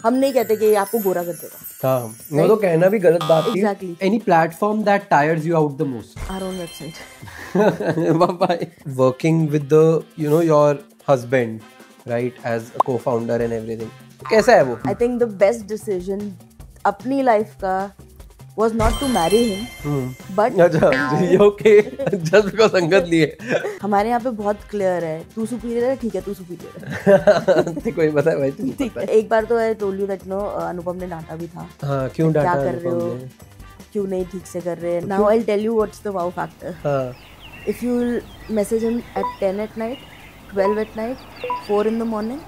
हम नहीं कहते कि ये आपको गोरा कर देगा. हाँ, वो तो कहना भी गलत बात थी. Exactly. Any platform that tires you out the most? Our own website. Bye. Working with the, your husband, right, as a co-founder and everything. कैसा है वो? I think the best decision अपनी life का was not to marry him, but अच्छा, okay, just because संगत लिए. हमारे यहाँ पे बहुत क्लियर है, तू सुपीरियर है, ठीक है, तू सुपीरियर है. कोई पता है भाई, तुझे पता है. एक बार तो I told you that अनुपम ने डांटा भी था. हाँ, क्यों डांटा? क्या कर रहे हो, क्यों नहीं ठीक से कर रहे. Now I'll tell you what's the wow factor. हाँ. If you message him at 10 at night, 12 at night, 4 in the morning,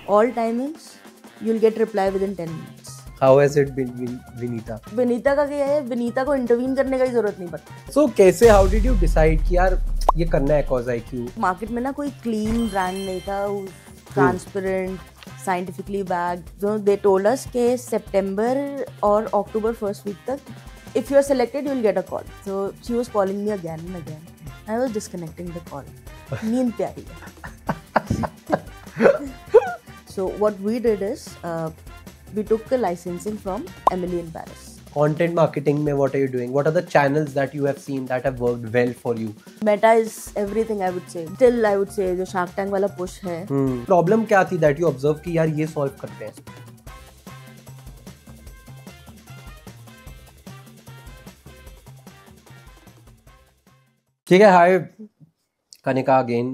all timings, you'll get reply within 10 minutes. How has it been, Vinita? Vinita का क्या है, विनीता को intervene करने का ही जरूरत नहीं पड़ती. So कैसे, how did you decide कि यार ये करना है Cause IQ? मार्केट में ना कोई क्लीन ब्रांड नहीं था, transparent, scientifically backed. So they told us कि सितंबर और अक्टूबर फर्स्ट वीक तक if you are selected you will get a call. So she was calling me again and again. I was disconnecting the call. नींद पे आ रही है. So what we did is we took the licensing from Emily in Paris. Content marketing में what are you doing? What are the channels that you have seen that have worked well for you? Meta is everything I would say. Till I would say जो Shark Tank वाला push है. Problem क्या थी that you observe कि यार ये solve करते हैं? ठीक है, hi Kanika again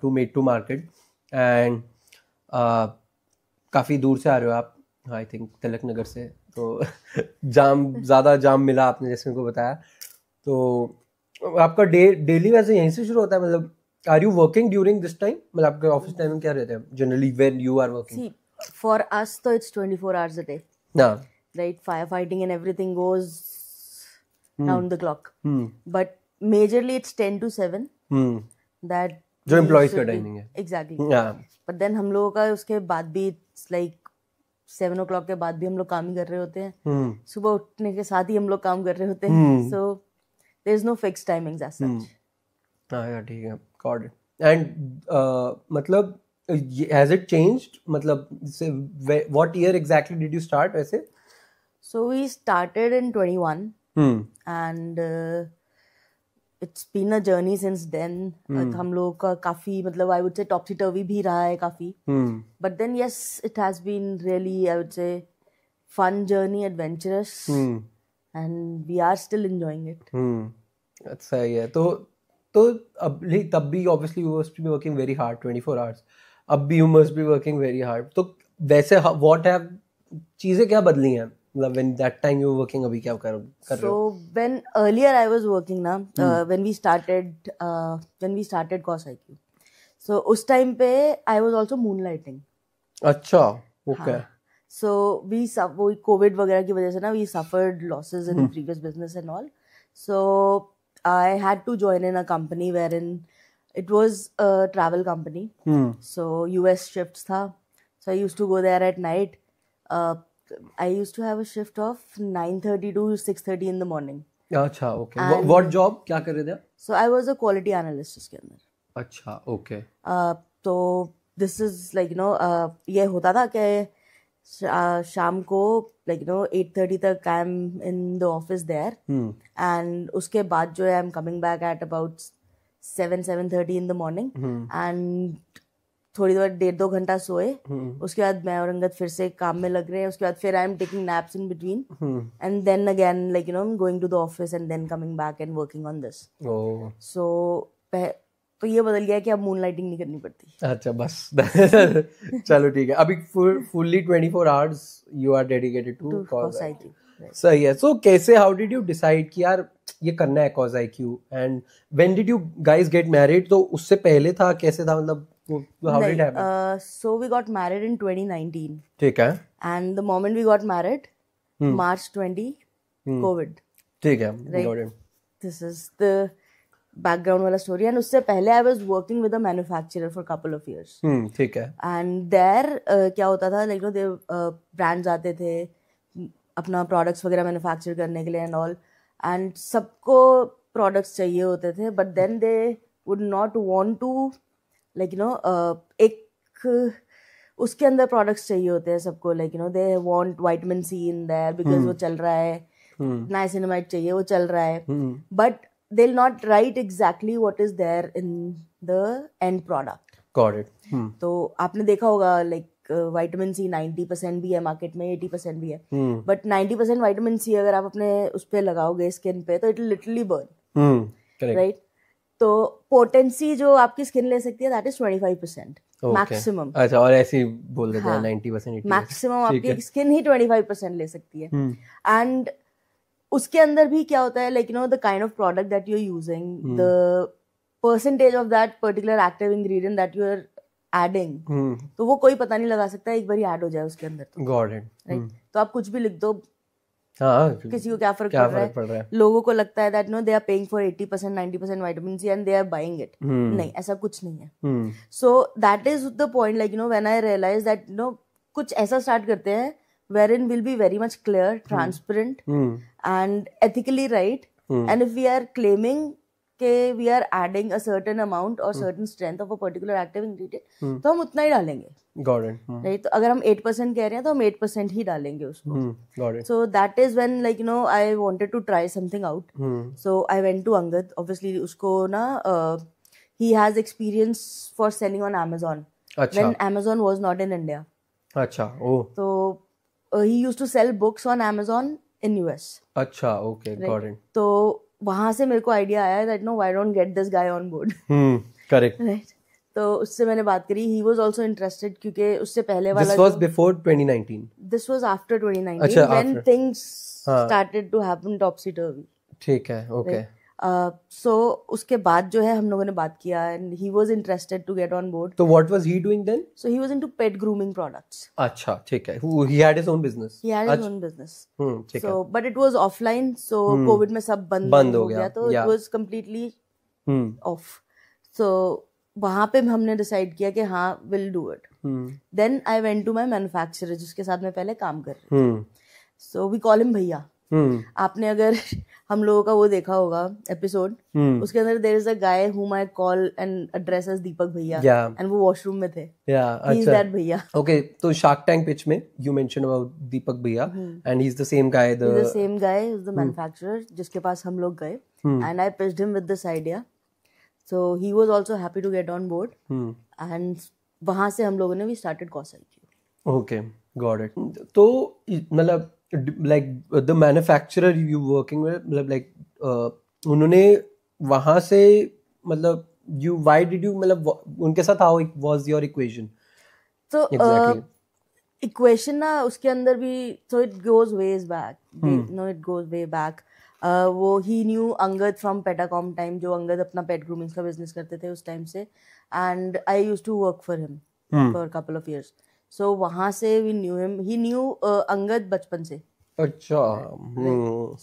to Made to Market and काफ़ी दूर से आ रहे हो आप, आई थिंक तिलक नगर से, तो ज़्यादा जाम मिला आपने जैसे मेरे को बताया. तो आपका डेली वैसे यहीं से शुरू होता है, मतलब are you working during this time, मतलब आपके ऑफिस टाइमिंग क्या रहता है generally when you are working? See, for us तो it's 24 hours a day. हाँ. Right, firefighting and everything goes round the clock. But majorly it's 10 to 7. That जो employees का timing है. Exactly. Yeah. But then हम लोगों का उसके बाद भी it's like 7 o'clock के बाद भी हम लोग काम ही कर रहे होते हैं. सुबह उठने के साथ ही हम लोग काम कर रहे होते हैं. So there is no fixed timings as such. हाँ यार, ठीक है, got it. And मतलब has it changed, मतलब what year exactly did you start वैसे? So we started in 21 and it's been a journey since then. हम लोगों का काफी, मतलब I would say topsy turvy भी रहा है काफी. But then yes, it has been really, I would say, fun journey, adventurous, and we are still enjoying it. अच्छा है. तो तब भी obviously you must be working very hard 24 hours. अब भी you must be working very hard. तो वैसे what have चीजें क्या बदली हैं, मतलब when that time you were working, अभी क्या कर रहे हो? So when earlier I was working ना, when we started Cause IQ, so उस time पे I was also moonlighting. अच्छा, okay. हाँ. So वो COVID वगैरह की वजह से ना we suffered losses in previous business and all. So I had to join in a company wherein it was a travel company. So US shifts था. So I used to go there at night. I used to have a shift of 9:30 to 6:30 in the morning. अच्छा, okay. What job क्या कर रहे थे? So I was a quality analyst उसके अंदर. अच्छा, okay. तो this is like ये होता था कि शाम को 8:30 तक I am in the office there. And उसके बाद जो है I'm coming back at about 7:30 in the morning. And थोड़ी देर 1.5-2 घंटा सोए, उसके बाद मैं और अंगद फिर से काम में लग रहे हैं. उसके बाद फिर I am taking naps in between and then again going to the office and then coming back and working on this. So तो ये बदल गया कि अब मूनलाइटिंग नहीं करनी पड़ती. अच्छा, बस. चलो ठीक है. अभी fully 24 hours you are dedicated to Cause IQ. सही है. सो कैसे, हाउ डिड यू डिसाइड कि यार ये करना है Cause IQ, and when did you guys get married? तो उससे पहले था, कैसे था, मतलब how did it happen? So we got married in 2019. ठीक है. And the moment we got married, March 20, COVID. ठीक है. Right. Got it. This is the background वाला story. And उससे पहले I was working with a manufacturer for a couple of years. ठीक है. And there क्या होता था, brands आते थे अपना products वगैरह manufacture करने के लिए and all. And सबको products चाहिए होते थे, but then they would not want to एक उसके अंदर प्रोडक्ट्स चाहिए होते हैं सबको, like you know they want vitamin C in there because वो चल रहा है, नाइसिनामाइड चाहिए, वो चल रहा है, but they will not write exactly what is there in the end product. Got it. तो आपने देखा होगा लाइक विटामिन सी 90% भी है मार्केट में, 80% भी है, बट 90% विटामिन सी अगर आप अपने उस पे लगाओगे स्किन पे तो it will literally burn, right. तो पोटेंसी जो आपकी स्किन ले सकती है दैट इज 25% मैक्सिमम. अच्छा, और ऐसे ही बोल देते हैं 90% मैक्सिमम आपकी स्किन ही 25% ले सकती है. एंड उसके अंदर भी क्या होता है, like you know the kind of product that you are using, the percentage of that particular active ingredient that you are adding, तो वो कोई पता नहीं लगा सकता एक बार ही ऐड हो जाए उसके अंदर. तो गॉट इट. राइट. तो आप कुछ भी लिख दो, किसी को क्या फर्क पड़ रहा है. लोगों को लगता है that no they are paying for 80% 90% vitamin C and they are buying it. नहीं, ऐसा कुछ नहीं है. So that is the point, like you know when I realize that no कुछ ऐसा स्टार्ट करते हैं wherein we'll be very much clear, transparent, and ethically right. And if we are claiming कि we are adding a certain amount or certain strength of a particular active ingredient, तो हम उतना ही डालेंगे. Got it. Right? तो अगर हम 8% कह रहे हैं तो हम 8% ही डालेंगे उसको. Got it. So that is when, like you know, I wanted to try something out. So I went to Angad. Obviously उसको ना he has experience for selling on Amazon. अच्छा. When Amazon was not in India. अच्छा. Oh. तो he used to sell books on Amazon in US. अच्छा. Okay. Right? Got it. तो वहां से मेरे को आइडिया आया that no, why don't get this guy on board. Correct. Right. तो उससे मैंने बात करी. He was also interested क्योंकि उससे पहले वाला. This was before 2019. This was after 2019. अच्छा, when after. things started to happen topsy turvy. ठीक है. Okay. So उसके बाद जो है हम लोगों ने बात किया and he was interested to get on board. So what was he doing then? So he was into pet grooming products. अच्छा, ठीक है. He had his own business. He had his own business. ठीक है. So but it was offline. So COVID में सब बंद हो गया. तो it was completely off. So वहाँ पे हमने डिसाइड किया कि हाँ we'll do it. Then I went to my manufacturer जिसके साथ मैं पहले काम कर रही थी. So we call him भैया. आपने अगर हम लोगों का वो देखा होगा एपिसोड, उसके अंदर there is a guy whom I call and address as Deepak भैया, एंड वो वॉशरूम में थे. he is that भैया. Okay, तो शार्क टैंक पिच में you mentioned about दीपक भैया and he's the same guy, the same guy who's the manufacturer जिसके पास हम लोग गए, and I pitched him with this idea. So he was also happy to get on board, and वहाँ से हम लोगों ने we started COSIQ. Okay, got it. तो मतलब like the manufacturer you working with, मतलब like उन्होंने वहाँ से मतलब you why did you मतलब उनके साथ how was your equation? So exactly. Equation ना उसके अंदर भी so it goes ways back. No, it goes way back. वो he knew Angad from Petacom time, जो अंगद अपना pet grooming का business करते थे उस time से, and I used to work for him for a couple of years. So वहाँ से we knew him. He knew Angad बचपन से. अच्छा.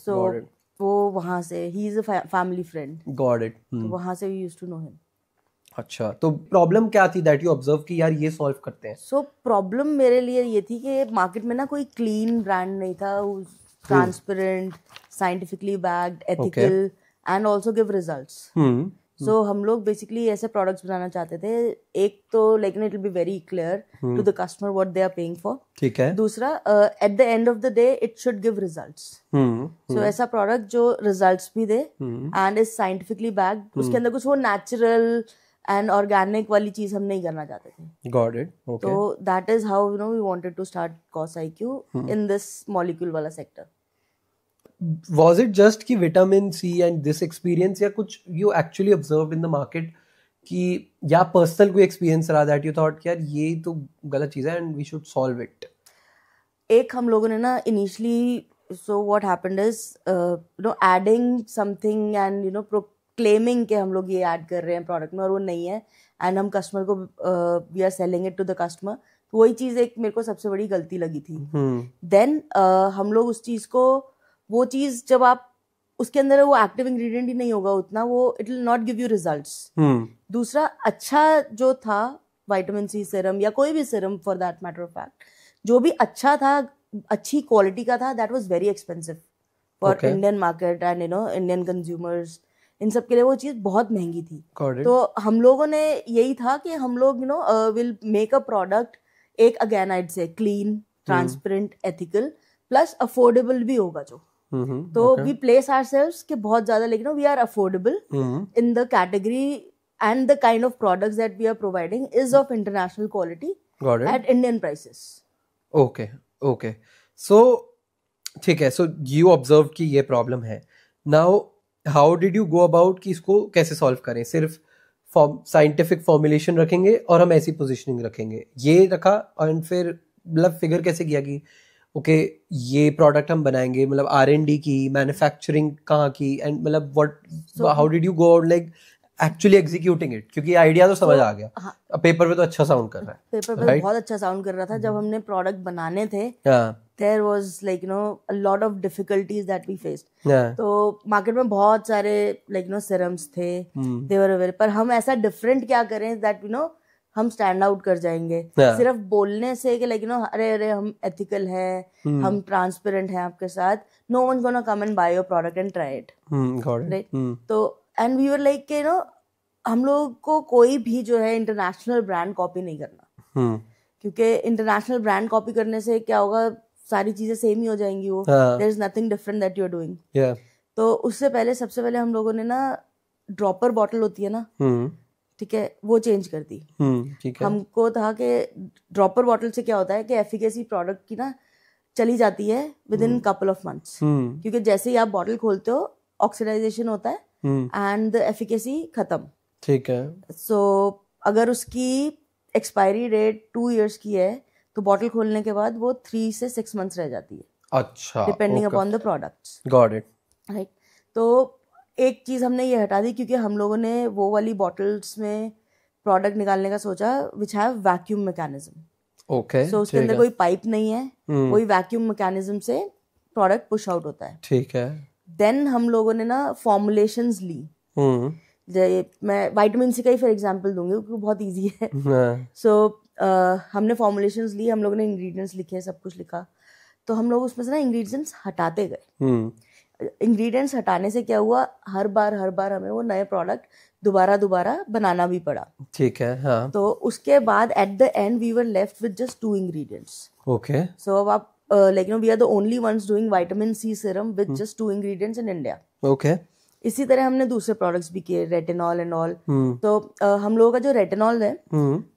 So वो वहाँ से he is a family friend. Got it. तो वहाँ से we used to know him. अच्छा, तो प्रॉब्लम क्या थी that you observe कि यार ये सॉल्व करते हैं? So प्रॉब्लम मेरे लिए ये थी कि मार्केट में ना कोई क्लीन ब्रांड नहीं था, transparent, scientifically backed, ethical and also give results. So हम लोग बेसिकली ऐसे प्रोडक्ट्स बनाना चाहते थे. एक तो लेकिन it will be very clear to the customer what they are paying for. ठीक है. दूसरा, at the end of the day it should give results. So ऐसा प्रोडक्ट जो रिजल्ट्स भी दे एंड इज साइंटिफिकली बैक्ड. उसके अंदर कुछ वो नेचुरल एंड ऑर्गेनिक वाली चीज हम नहीं करना चाहते थे. Got it. ओके. तो that is how you know we wanted to start COSIQ in this molecule वाला सेक्टर. Was it just कि vitamin C and this experience या कुछ you actually observed in the market कि या personal कोई experience रहा that you thought कि यार ये तो गलत चीज़ है and we should solve it? एक हम लोगों ने ना initially so what happened is you know adding something and you know proclaiming कि हम लोग ये ऐड कर रहे हैं प्रोडक्ट में और वो नहीं है and हम कस्टमर को we are selling it to the customer. तो वही चीज़ एक मेरे को सबसे बड़ी गलती लगी थी. Then हम लोग उस चीज़ को वो चीज जब आप उसके अंदर वो एक्टिव इंग्रेडिएंट ही नहीं होगा उतना, वो it will not give you results. दूसरा, अच्छा जो था विटामिन सी सीरम या कोई भी serum for that matter of fact, जो भी अच्छा था, अच्छी क्वालिटी का था, that was very expensive for Indian market and you know Indian consumers. इन सब के लिए वो चीज बहुत महंगी थी. तो हम लोगों ने यही था कि हम लोग you know will make a product एक अगेन आइड से clean, transparent, ethical plus affordable भी होगा जो। तो वी प्लेस आवरसेल्व्स कि बहुत ज्यादा लेकिन we are affordable in the category and the kind of products that we are providing is of international quality at Indian prices. Okay okay, so ठीक है, सो यू ऑब्जर्व कि ये problem है। Now how did you go about कि इसको कैसे solve करें? सिर्फ साइंटिफिक फॉर्मुलेशन रखेंगे और हम ऐसी पोजीशनिंग रखेंगे, ये रखा, और फिर मतलब फिगर कैसे किया कि ओके ये प्रोडक्ट हम बनाएंगे, मतलब R&D की, मैन्युफैक्चरिंग कहाँ की, एंड मतलब what how did you go like actually executing it? क्योंकि आइडिया तो समझ आ गया, हाँ, पेपर पे तो अच्छा साउंड कर रहा है, पेपर पे तो बहुत अच्छा साउंड कर रहा था। जब हमने प्रोडक्ट बनाने थे there was like a lot of difficulties that we faced. तो मार्केट में बहुत सारे serums थे, they were available, पर हम ऐसा डिफरेंट क्या करें that हम स्टैंड आउट कर जाएंगे। सिर्फ बोलने से कि अरे अरे हम एथिकल है, हम ट्रांसपेरेंट हैं आपके साथ, no one's gonna come and buy your product and try it, right? तो and we were like हम लोग को कोई भी जो है इंटरनेशनल ब्रांड कॉपी नहीं करना, क्योंकि इंटरनेशनल ब्रांड कॉपी करने से क्या होगा, सारी चीजें सेम ही हो जाएंगी, वो there is nothing different that you are doing. तो उससे पहले सबसे पहले हम लोगों ने ना ड्रॉपर बॉटल होती है ना, ठीक है, वो चेंज कर दी। ठीक है। हमको था कि ड्रॉपर बॉटल से क्या होता है कि एफिकेसी प्रोडक्ट की ना चली जाती है with in couple of months, क्योंकि जैसे ही आप बॉटल खोलते हो ऑक्सीडाइजेशन होता है एंड द एफिकेसी खत्म। ठीक है। सो अगर उसकी एक्सपायरी डेट 2 years की है तो बॉटल खोलने के बाद वो 3 से 6 months रह जाती है। अच्छा, depending upon the products. Got it, right. तो एक चीज हमने ये हटा दी, क्योंकि हम लोगों ने वो वाली बॉटल्स में प्रोडक्ट निकालने का सोचा which have vacuum mechanism. Okay, so उसके अंदर कोई पाइप नहीं है, कोई वैक्यूम मैकेनिज्म से प्रोडक्ट पुश आउट होता है। ठीक है। देन हम लोगों ने ना फॉर्मुलेशंस ली। मैं विटामिन सी का ही फॉर एग्जांपल दूंगी क्योंकि बहुत इजी है। सो हमने फॉर्मुलेशंस ली, हम लोगों ने इंग्रेडिएंट्स लिखे, सब कुछ लिखा, तो हम लोग उसमें से ना इंग्रेडिएंट्स हटाते गए। इंग्रेडिएंट्स हटाने से क्या हुआ, हर बार हमें वो नए प्रोडक्ट दोबारा बनाना भी पड़ा। ठीक है। हाँ। तो उसके बाद at the end we were left with just 2 ingredients। Okay. So अब आप we are the only ones doing vitamin C serum with just 2 ingredients in India. Okay. इसी तरह हमने दूसरे प्रोडक्ट्स भी किए, रेटिनॉल एंड ऑल। तो हम लोगों का जो रेटिनॉल है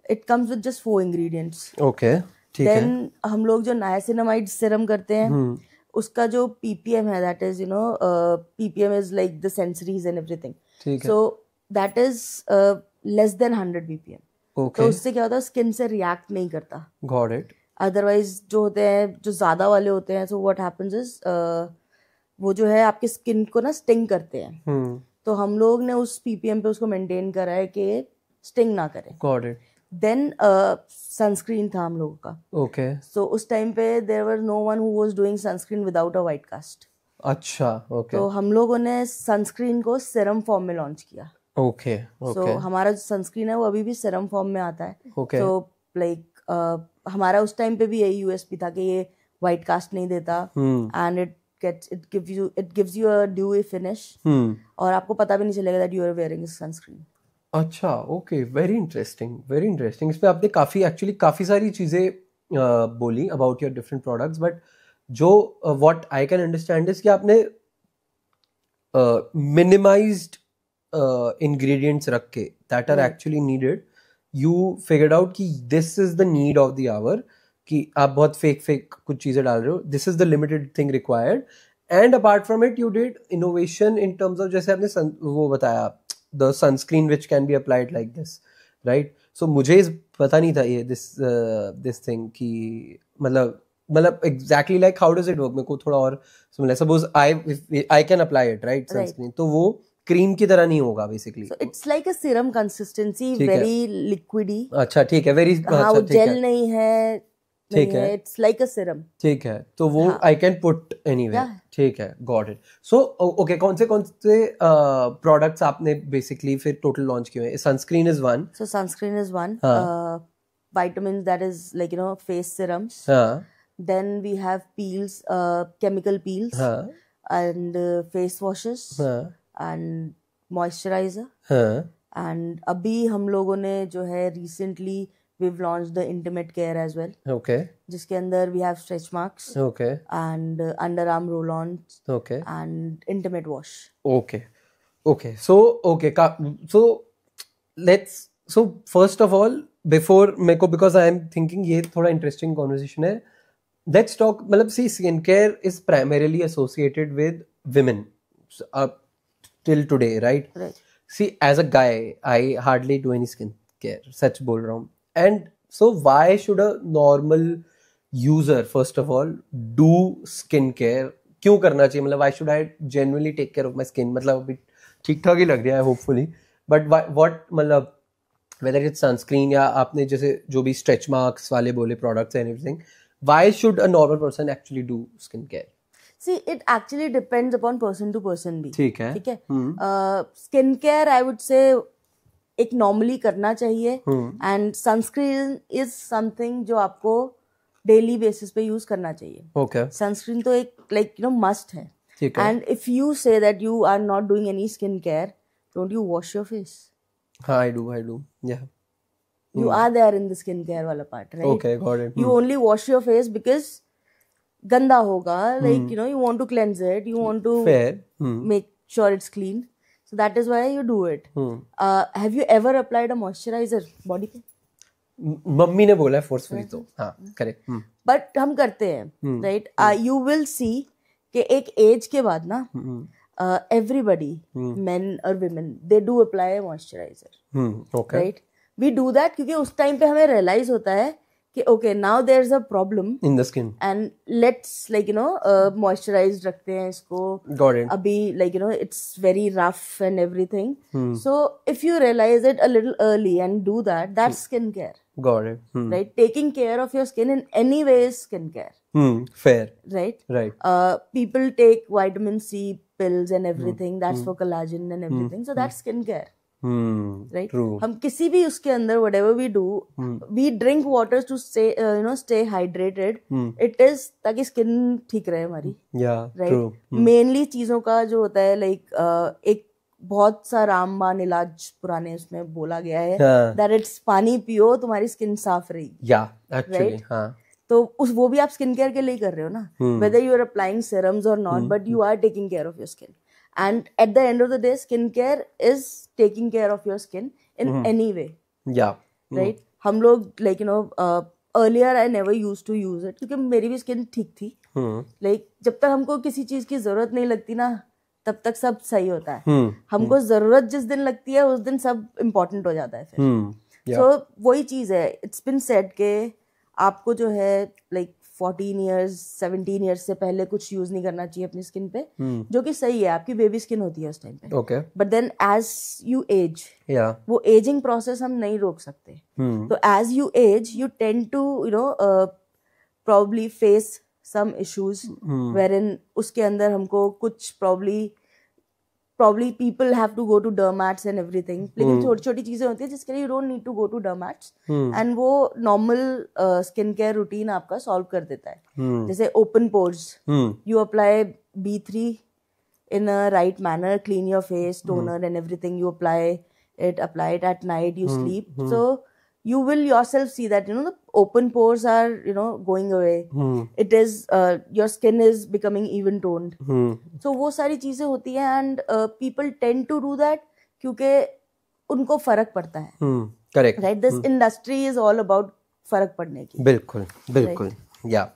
it comes with just 4 ingredients। Okay, ठीक है। देन हम लोग जो नायासिनामाइड सीरम करते हैं उसका जो पीपीएम है, that is PPM is like the sensories and everything, so that is less than 100 ppm। तो उससे क्या होता है, स्किन से रिएक्ट नहीं करता। Got it. अदरवाइज जो होते हैं, जो ज्यादा वाले होते हैं, सो व्हाट हैपेंस इज वो जो है आपके स्किन को ना स्टिंग करते हैं। तो हम लोग ने उस पीपीएम पे उसको मेंटेन करा है कि स्टिंग ना करे। Got it. देन सनस्क्रीन था हम लोगों का। ओके। सो उस टाइम पे there were no one who was doing sunscreen without a white cast. अच्छा, ओके। तो हम लोगों ने सनस्क्रीन को सीरम फॉर्म में लॉन्च किया। Okay, okay. सो हमारा जो सनस्क्रीन है वो अभी भी सीरम फॉर्म में आता है। ओके। सो लाइक हमारा उस टाइम पे भी यही यूएसपी था कि ये वाइट कास्ट नहीं देता and it gives you a dewy finish और आपको पता भी नहीं चलेगा that you are wearing sunscreen। अच्छा, okay, very interesting, very interesting. इसमें आपने काफी सारी चीजें बोली about your different products, but जो what I can understand is कि आपने मिनिमाइज्ड इंग्रेडिएंट्स रख के that are actually needed, you figured out कि this is the need of the hour, कि आप बहुत फेक कुछ चीजें डाल रहे हो, this is the limited thing required, and apart from it you did innovation in terms of, जैसे आपने वो बताया, the sunscreen which can be applied like this, right? So मुझे पता नहीं था ये दिस थिंग कि मतलब exactly like how does it work, मेरे को थोड़ा और समझ। Suppose I can apply it, right, sunscreen, तो वो क्रीम की तरह नहीं होगा बेसिकली। It's like a serum consistency, very liquidy. अच्छा, ठीक है, वेरी, हाँ, वो जेल नहीं है, ठीक है, इट्स लाइक अ सीरम। ठीक है, तो वो आई कैन पुट एनीवेयर, ठीक है, गॉट इट। सो ओके, कौन से प्रोडक्ट्स आपने बेसिकली फिर टोटल लॉन्च किए हैं? Sunscreen is one. So sunscreen is one, vitamins, that is like face serums. Then we have peels, chemical peels, and face washes, and moisturizer. And अभी हम लोगों ने जो है recently we've launched the intimate care as well, Okay. जिसके अंदर we have stretch marks Okay. and underarm roll-ons Okay. and intimate wash. Okay. Okay. So okay. So so first of all, before मेरे को, because I am thinking ये थोड़ा interesting conversation है. Let's talk. मतलब see, skincare is primarily associated with women till today, right? Right. See, as a guy, I hardly do any skincare. सच बोल रहा हूँ. And so why should a normal user, first of all, do skincare? क्यों करना चाहिए? मतलब why should I genuinely take care of my skin? मतलब अभी ठीक ठाक ही लग रहा है hopefully. But what मतलब whether it's sunscreen या आपने जैसे जो भी stretch marks वाले बोले products and everything, why should a normal person actually do skincare? See, it actually depends upon person to person भी. ठीक है. ठीक है. Skin care, I would say, एक normally करना चाहिए. And sunscreen is something जो आपको daily basis पे use करना चाहिए. Okay. Sunscreen तो एक must है. ठीक है. And if you say that you are not doing any skincare, don't you wash your face? हाँ, I do. Yeah. You are there in the skincare वाला part, right? Okay, got it. You only wash your face because गंदा होगा, like you want to cleanse it, you want to make sure it's clean, so that is why you do it. Have you ever applied a moisturizer body पे? Mummy ने बोला है forcefully तो हाँ correct. But हम करते हैं, right? You will see कि एक age के बाद ना everybody, men or women, they do apply a moisturizer. Okay. Right? We do that क्योंकि उस time पे हमें realize होता है कि okay, now there's a problem in the skin and let's moisturize रखते हैं इसको. Got it. अभी it's very rough and everything. So if you realize it a little early and do that, that's skincare. Got it. Right? Taking care of your skin in any way is skincare. Fair. Right? Right. People take vitamin C pills and everything. That's for collagen and everything. So that's skincare. Right? True. हम किसी भी उसके अंदर whatever we do, we drink water to stay hydrated. It is ताकि skin ठीक रहे हमारी. Yeah. Right? True. Mainly चीजों का जो होता है एक बहुत सा रामबाण इलाज पुराने उसमें बोला गया है that it's पानी पियो तुम्हारी स्किन साफ रहेगी. Yeah. Actually. Right? हाँ. तो वो भी आप स्किन केयर के लिए कर रहे हो ना. Whether you are applying serums or not, but you are taking care of your skin. And at the end of the day, skincare is taking care of your skin in any way. Yeah. Right? हम लोग earlier I never used to use it क्योंकि मेरी भी skin ठीक थी. जब तक हमको किसी चीज की जरूरत नहीं लगती ना, तब तक सब सही होता है. हमको जरूरत जिस दिन लगती है उस दिन सब important हो जाता है फिर. So वही चीज है. It's been said के आपको जो है 14 years 17 years से पहले कुछ यूज नहीं करना चाहिए अपनी स्किन पे, जो कि सही है. आपकी बेबी स्किन होती है उस टाइम पे. Okay. But then as you age, वो एजिंग प्रोसेस हम नहीं रोक सकते. तो as you age you tend to probably face some issues wherein उसके अंदर हमको कुछ probably people have to go to dermats and everything. लेकिन छोटी छोटी चीजें होती है जिसके लिए you don't need to go to dermats and वो normal skin care routine आपका solve कर देता है. जैसे open pores, you apply B3 in a right manner, clean your face, toner and everything, you apply it at night, you sleep. So you will yourself see that the open pores are going away. It is your skin is becoming even toned. So वो सारी चीजें होती हैं and people tend to do that क्योंकि उनको फर्क पड़ता है. Correct. Right? This industry is all about फर्क पड़ने की. बिल्कुल Right? Yeah.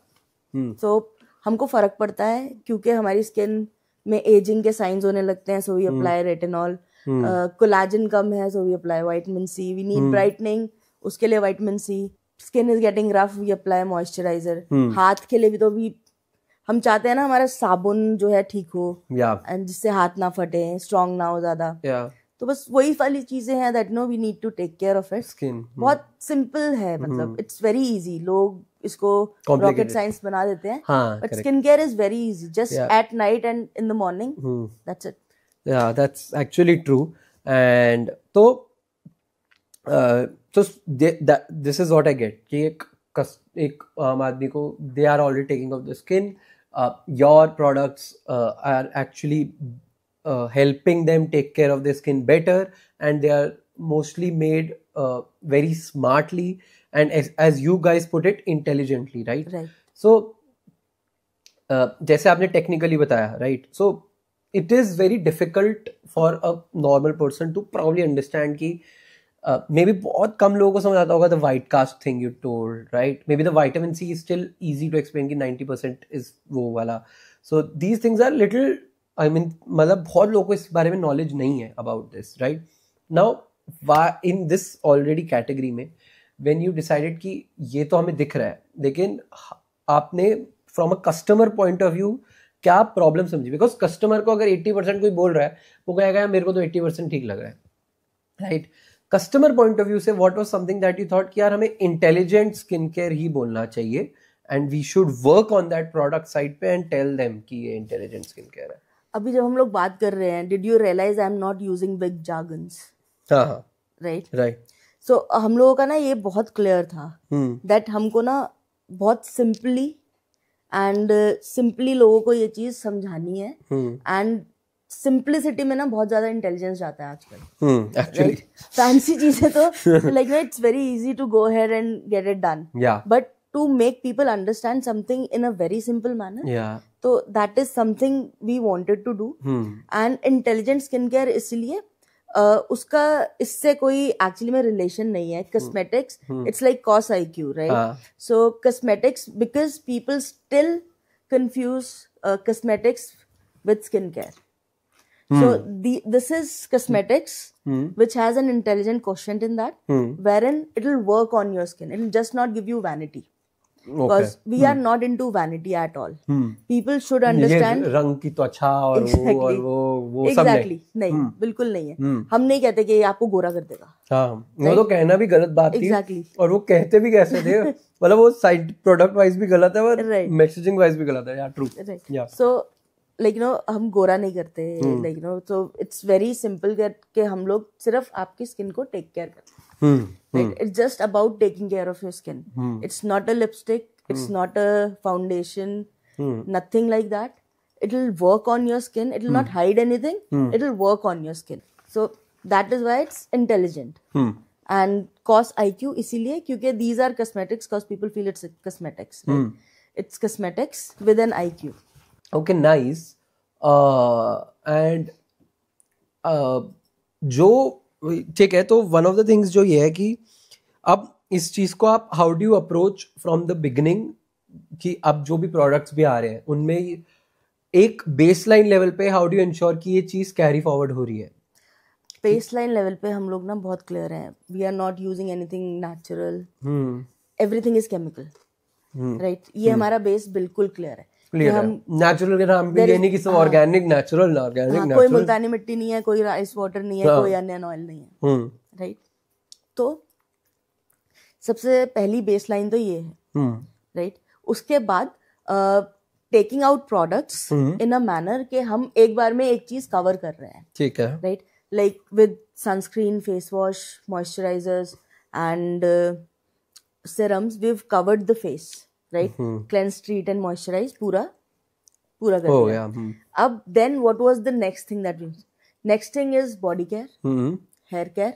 So हमको फर्क पड़ता है क्योंकि हमारी स्किन में एजिंग के साइंस होने लगते हैं. So we apply retinol. Collagen कम है, so we apply vitamin C. We need brightening, उसके लिए vitamin C. Skin is getting rough, we apply moisturizer. हाथ के लिए भी तो हम चाहते हैं ना हमारा साबुन जो है ठीक हो, and जिससे हाथ ना फटे, strong ना हो ज्यादा. तो बस वही वाली चीजें हैं that we need to take care of it. Skin. बहुत simple है, मतलब it's very easy. लोग इसको rocket science बना देते हैं. But skincare is very easy. Just at night and in the morning. That's it. Yeah, that's actually true. And so this is what I get. कि एक आदमी को they are already taking off the skin. Your products are actually helping them take care of their skin better, and they are mostly made very smartly, and as you guys put it, intelligently, right? Right. So जैसे आपने technically बताया, right, so it is very difficult for a normal person to probably understand कि may be बहुत कम लोगों को समझ आता होगा the white cast thing you told, right? Maybe the vitamin C is still easy to explain कि 90% is वो वाला. So these things are little, I mean, मतलब बहुत लोगों को इस बारे में नॉलेज नहीं है about this, right? Now in this already category में व्हेन यू डिसाइडेड कि ये तो हमें दिख रहा है, लेकिन आपने from a customer point of view क्या प्रॉब्लम समझी? बिकॉज कस्टमर को अगर 80% कोई बोल रहा है, वो कहेगा मेरे को तो 80% ठीक लग रहा है, right? Customer point of view से what was something that you thought कि यार हमें इंटेलिजेंट स्किन केयर ही बोलना चाहिए and we should work on that product side पे एंड टेल देम कि ये इंटेलिजेंट स्किन केयर है? अभी जब हम लोग बात कर रहे हैं, did you realize I am not using big jargons? हाँ, राइट. सो हम लोगों का ना ये बहुत क्लियर था दैट हमको ना बहुत सिंपली लोगों को ये चीज समझानी है, एंड सिंप्लिसिटी में ना बहुत ज्यादा इंटेलिजेंस जाता है आजकल. एक्चुअली फैंसी चीजें तो like it's very easy to go ahead and get it done, but to make people understand something in a very simple manner, तो that is something we wanted to do. And intelligent skin care इसलिए उसका इससे कोई actually में relation नहीं है. Cosmetics, it's like cos IQ, right? So cosmetics, because people still confuse cosmetics with skin care. So this is cosmetics which has an intelligent quotient in that, wherein it will work on your skin. It will just not give you vanity. Because we are not into vanity at all. People should understand. ये रंग की त्वचा और exactly. वो और वो exactly. सब नहीं, बिल्कुल नहीं है. हम नहीं कहते कि ये आपको गोरा कर देगा. हाँ, वो तो कहना भी गलत बात थी. Exactly. और वो कहते भी कैसे थे? मतलब वो साइड प्रोडक्ट वाइज भी गलत है और मैसेजिंग वाइज भी गलत है. यार, ट्रू. So like हम गोरा नहीं करते, like so it's very simple कि हम लोग सिर्फ आपकी स्किन को टेक केयर करते हैं. It's just about taking care of your skin. It's not a lipstick, it's not a foundation, nothing like that. It will work on your skin. It will not hide anything. It will work on your skin. So that is why it's intelligent. And cause IQ इसीलिए क्योंकि these are cosmetics, cause people feel it's cosmetics, right? It's cosmetics with an IQ. Okay, nice. And जो ठीक है, तो one of the things जो ये है कि अब इस चीज को आप how do you approach from the beginning कि अब जो भी प्रोडक्ट्स भी आ रहे हैं उनमें एक बेसलाइन लेवल पे हाउ डू यू इंश्योर कि ये चीज कैरी फॉरवर्ड हो रही है? बेसलाइन लेवल पे हम लोग ना बहुत क्लियर हैं. We are not using anything natural, everything is chemical, right? ये हमारा बेस बिल्कुल क्लियर है. हम नेचुरल के नाम पे ये नहीं कि सब ऑर्गेनिक नेचुरल ऑर्गेनिक, कोई मुल्तानी मिट्टी नहीं है, कोई राइस वाटर नहीं है, कोई अनियन ऑयल नहीं है, राइट? तो सबसे पहली बेसलाइन तो ये है, राइट? उसके बाद taking out products in a manner कि हम एक बार में एक चीज कवर कर रहे हैं, ठीक है, right? Like with sunscreen, face wash, moisturisers and serums, we've covered the face, right? Cleanse, treat and moisturize, पूरा कर दिया. अब then what was the next thing that we, next thing is body care, hair care,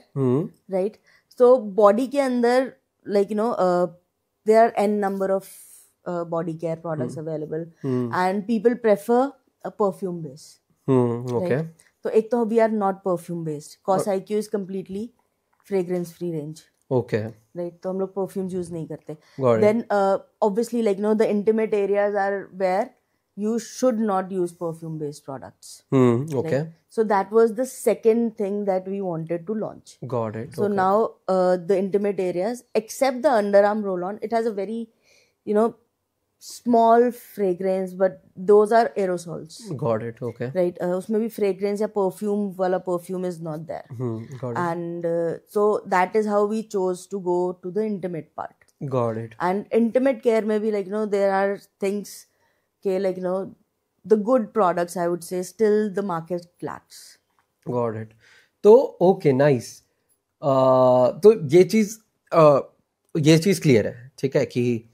right? So body के अंदर like there are n number of body care products available, and people prefer a perfume base. Okay. Right? तो एक तो we are not perfume based. Cos IQ is completely fragrance free range. Okay. Right, तो हम लोग perfumes use नहीं करते. Then obviously like the intimate areas are where you should not use perfume based products. Okay. Right? So that was the second thing that we wanted to launch. Got it. So now the intimate areas, except the underarm roll-on, it has a very small fragrance, but those are aerosols. Got it. Okay. Right. उसमें भी fragrance या perfume वाला perfume is not there. Got it. And so that is how we chose to go to the intimate part. Got it. And intimate care में भी there are things के the good products, I would say, still the market lacks. Got it. तो okay, nice. तो ये चीज clear है, ठीक है, कि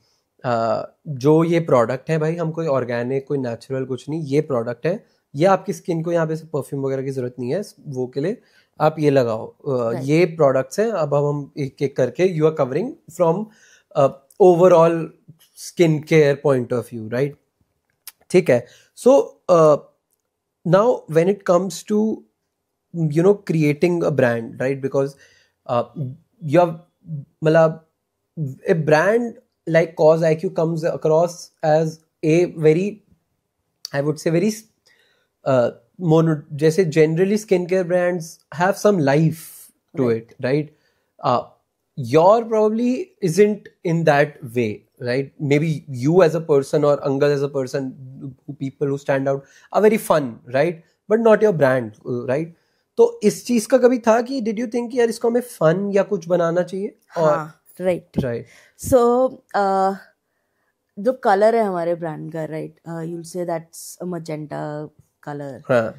जो ये प्रोडक्ट है भाई, हम कोई ऑर्गेनिक, कोई नेचुरल कुछ नहीं, ये प्रोडक्ट है, ये आपकी स्किन को यहाँ पे से परफ्यूम वगैरह की जरूरत नहीं है वो के लिए, आप ये लगाओ, ये प्रोडक्ट्स हैं, अब हम एक एक करके you are covering from overall skin care point of view, right? ठीक है. So now when it comes to creating a brand, right? Because you have मतलब a brand like Cause IQ comes across as a very, I would say, very जैसे generally skincare brands have some life to it, right? Your probably isn't in that way, right? Maybe you as a person or Angad as a person, people who stand out are very fun, right? But not your brand, right? तो इस चीज का कभी था कि did you think यार इसको हमें फन या कुछ बनाना चाहिए? हाँ, राइट. सो जो कलर है हमारे ब्रांड का, right, you'll say that's a magenta color. हाँ.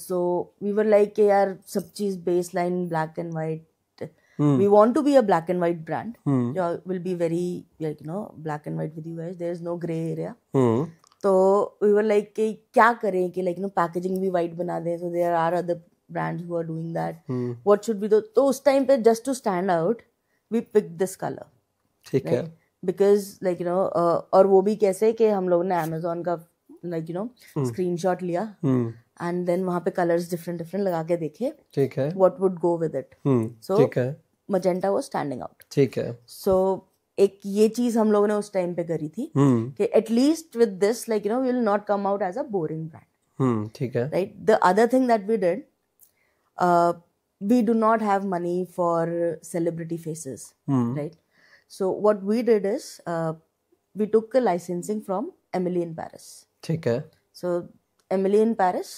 So we were like यार सब चीज baseline black and white. We want to be a black and white brand. Will be very like black and white with you guys. There is no gray area. तो we were like कि क्या करें कि like packaging भी white बना दें. So there are other brands who are doing that. What should be the, तो उस time पे just to stand out we picked this color. ठीक है. Because like और वो भी कैसे कि हम लोगों ने Amazon का like screenshot लिया and then वहाँ पे colors different लगा के देखे. ठीक है. What would go with it. So ठीक है. magenta was standing out. ठीक है. So एक ये चीज हम लोगों ने उस टाइम पे करी थी कि at least with this like we will not come out as a boring brand. ठीक है. Right. The other thing that we did, we do not have money for celebrity faces, right? So what we did is we took a licensing from Emily in Paris. ठीक है. So Emily in Paris,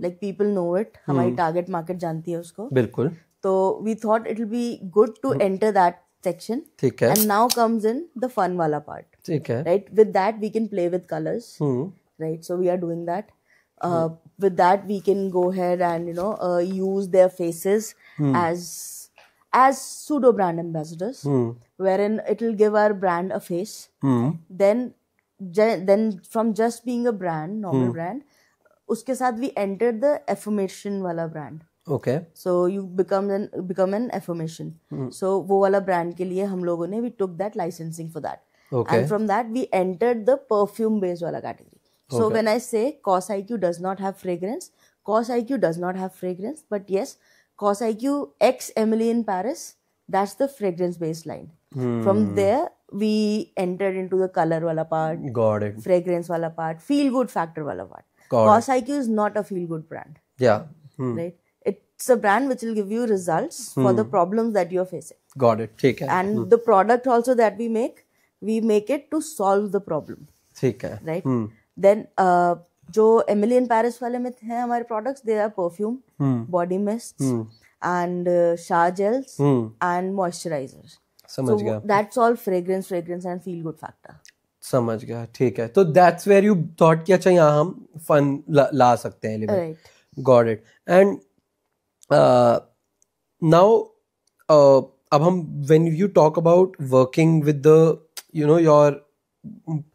like people know it, हमारी target market जानती है उसको. बिल्कुल. So we thought it will be good to enter that section. ठीक है. And now comes in the fun wala part. ठीक है. Right? With that we can play with colors. Right? So we are doing that. With that we can go ahead and use their faces as pseudo brand ambassadors, wherein it will give our brand a face. Then from just being a brand, normal brand, उसके साथ we entered the affirmation वाला brand. Okay. So you become an affirmation. So वो वाला brand के लिए हम लोगों ने we took that licensing for that. Okay. And from that we entered the perfume based वाला category. So when I say Cause IQ does not have fragrance, Cause IQ does not have fragrance, but yes, Cause IQ X Emily in Paris, that's the fragrance based line. From there we entered into the color wala part. Got it. Fragrance wala part, feel good factor wala part. Got Cause IQ is not a feel good brand. Yeah. Right? It's a brand which will give you results for the problems that you're facing. Got it. ठीक है. And the product also that we make it to solve the problem. ठीक है. Right? Then जो Emily in Paris वाले में हैं हमारे products, they are perfume, body mists, and shower gels and moisturizers. समझ गया. That's all fragrance and feel good factor. समझ गया. ठीक है. तो that's where you thought कि अच्छा यहाँ हम fun ला सकते हैं element. Right. Got it. And now अब हम when you talk about working with the your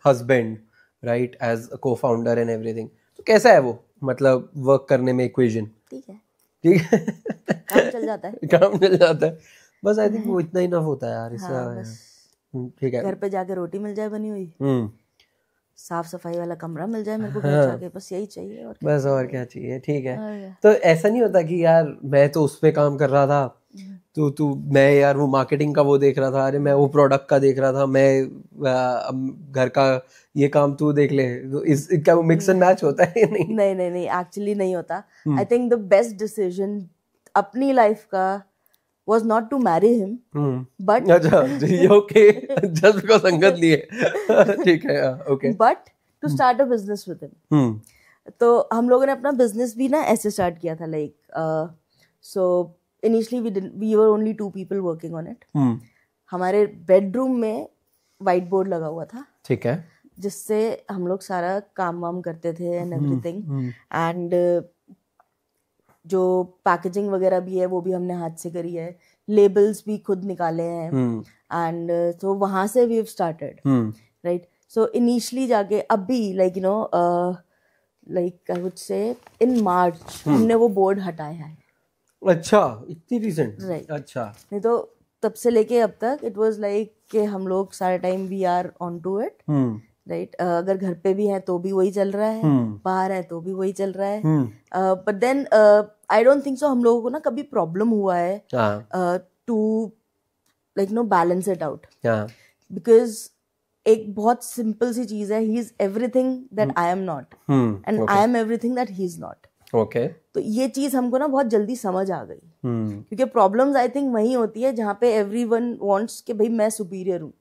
husband, right, as a co-founder and everything, तो कैसा है वो, मतलब वर्क करने में इक्वेशन? ठीक है. काम चल जाता है. काम चल जाता है. बस आई थिंक वो इतना इनफ होता है यार. इससे ठीक है. घर पे जाके रोटी मिल जाए बनी हुई, साफ सफाई वाला कमरा मिल जाए मेरे को घर जाके, बस यही चाहिए. और बस और क्या चाहिए. ठीक है. तो ऐसा नहीं होता कि यार मैं तो उस पे काम कर रहा था, तू मैं यार वो मार्केटिंग का वो देख रहा था, अरे मैं वो प्रोडक्ट का देख रहा था, मैं घर का ये काम तू देख ले, इसका वो मिक्स एंड मैच होता है? नहीं एक्चुअली नहीं होता. I think the best decision अपनी लाइफ का was not to marry him, but okay, just because संगत लिए. ठीक है. Okay. But to start a business with him. तो हम लोगों ने अपना बिजनेस भी ना ऐसे स्टार्ट किया था, like so initially we were only 2 people working on it. हमारे बेडरूम में व्हाइट बोर्ड लगा हुआ था. ठीक है. जिससे हम लोग सारा काम वाम करते थे एंड एवरीथिंग. एंड जो पैकेजिंग वगैरह भी है वो भी हमने हाथ से करी है, लेबल्स भी खुद निकाले हैं. एंड तो वहां से we have started, right. So initially जाके अभी लाइक लाइक आई वुड से इन मार्च हमने वो बोर्ड हटाया है. अच्छा, इतनी रिसेंट? राइट। अच्छा। नहीं तो तब से लेके अब तक इट वाज लाइक कि हम लोग सारे time we are on to it, right. अगर घर पे भी है तो भी वही चल रहा है, बाहर है तो भी वही चल रहा है। But then I don't think so हम लोगों को ना कभी प्रॉब्लम हुआ है to like no balance it out, because एक बहुत सिंपल सी चीज है, he is everything that I am not and I am everything that he is not. Okay. तो ये चीज हमको ना बहुत जल्दी समझ आ गई, क्योंकि प्रॉब्लम्स आई थिंक वही होती है जहाँ पे एवरीवन वांट्स कि भाई मैं सुपीरियर हूँ।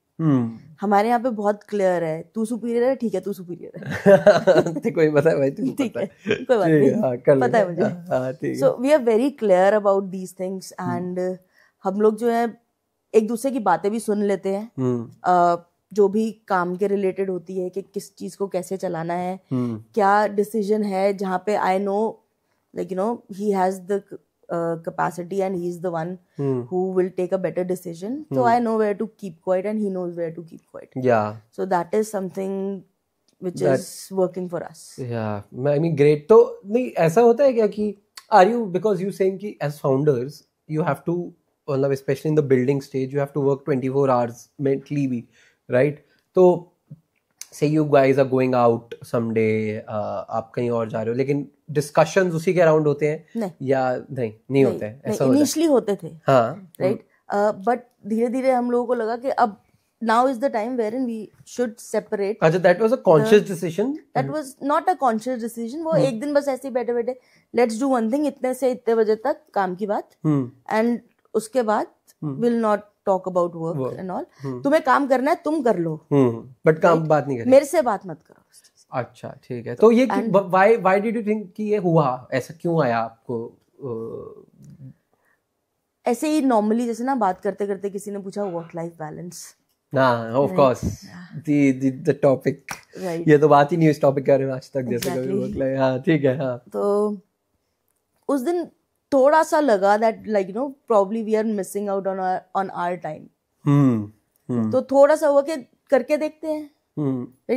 हमारे यहाँ पे बहुत क्लियर है, तू सुपीरियर है, ठीक है तू सुपीरियर है। कोई पता है भाई, तू ठीक है, कोई बात नहीं, पता है मुझे। So we are very clear about these things and हम लोग जो है एक दूसरे की बातें भी सुन लेते हैं, जो भी काम के रिलेटेड होती है कि किस चीज को कैसे चलाना है, क्या डिसीजन है जहाँ पे I know like you no he has the capacity and he's the one who will take a better decision. So I know where to keep quiet and he knows where to keep quiet. Yeah. So that is something which is working for us. Yeah, I mean great. तो नहीं ऐसा होता है क्या कि are you, because you saying कि as founders you have to, मतलब especially in the building stage you have to work 24 hours mentally भी, right? तो say you guys are going out someday, आप कहीं और जा रहे हो, लेकिन डिस्कशंस उसी के अराउंड होते हैं? नहीं, या नहीं होते हैं? ऐसा इनिशियली होते थे, हाँ, राइट। बट धीरे धीरे हम लोगों को लगा कि अब now is the time wherein we should separate. अच्छा, that was a conscious decision? That was not a conscious decision. वो एक दिन बस ऐसे ही बैठे बैठे let's do one thing, इतने से इतने बजे तक काम की बात, and उसके बाद will not talk about work and all. तुम्हें काम करना है तुम कर लो, बट काम बात नहीं करें, मेरे से बात मत करो। अच्छा, ठीक है। तो ये why did you think कि ये हुआ, ऐसा क्यों आया आपको? ऐसे ही नॉर्मली जैसे ना बात करते करते किसी ने पूछा work life balance, of course the topic, ये तो बात ही नहीं इस टॉपिक के बारे में आज तक, जैसे कभी वर्क लाइफ, हाँ ठीक है, हाँ। तो उस दिन थोड़ा सा लगा that like you know probably we are missing out on our time. तो थोड़ा सा हुआ कि करके देखते हैं,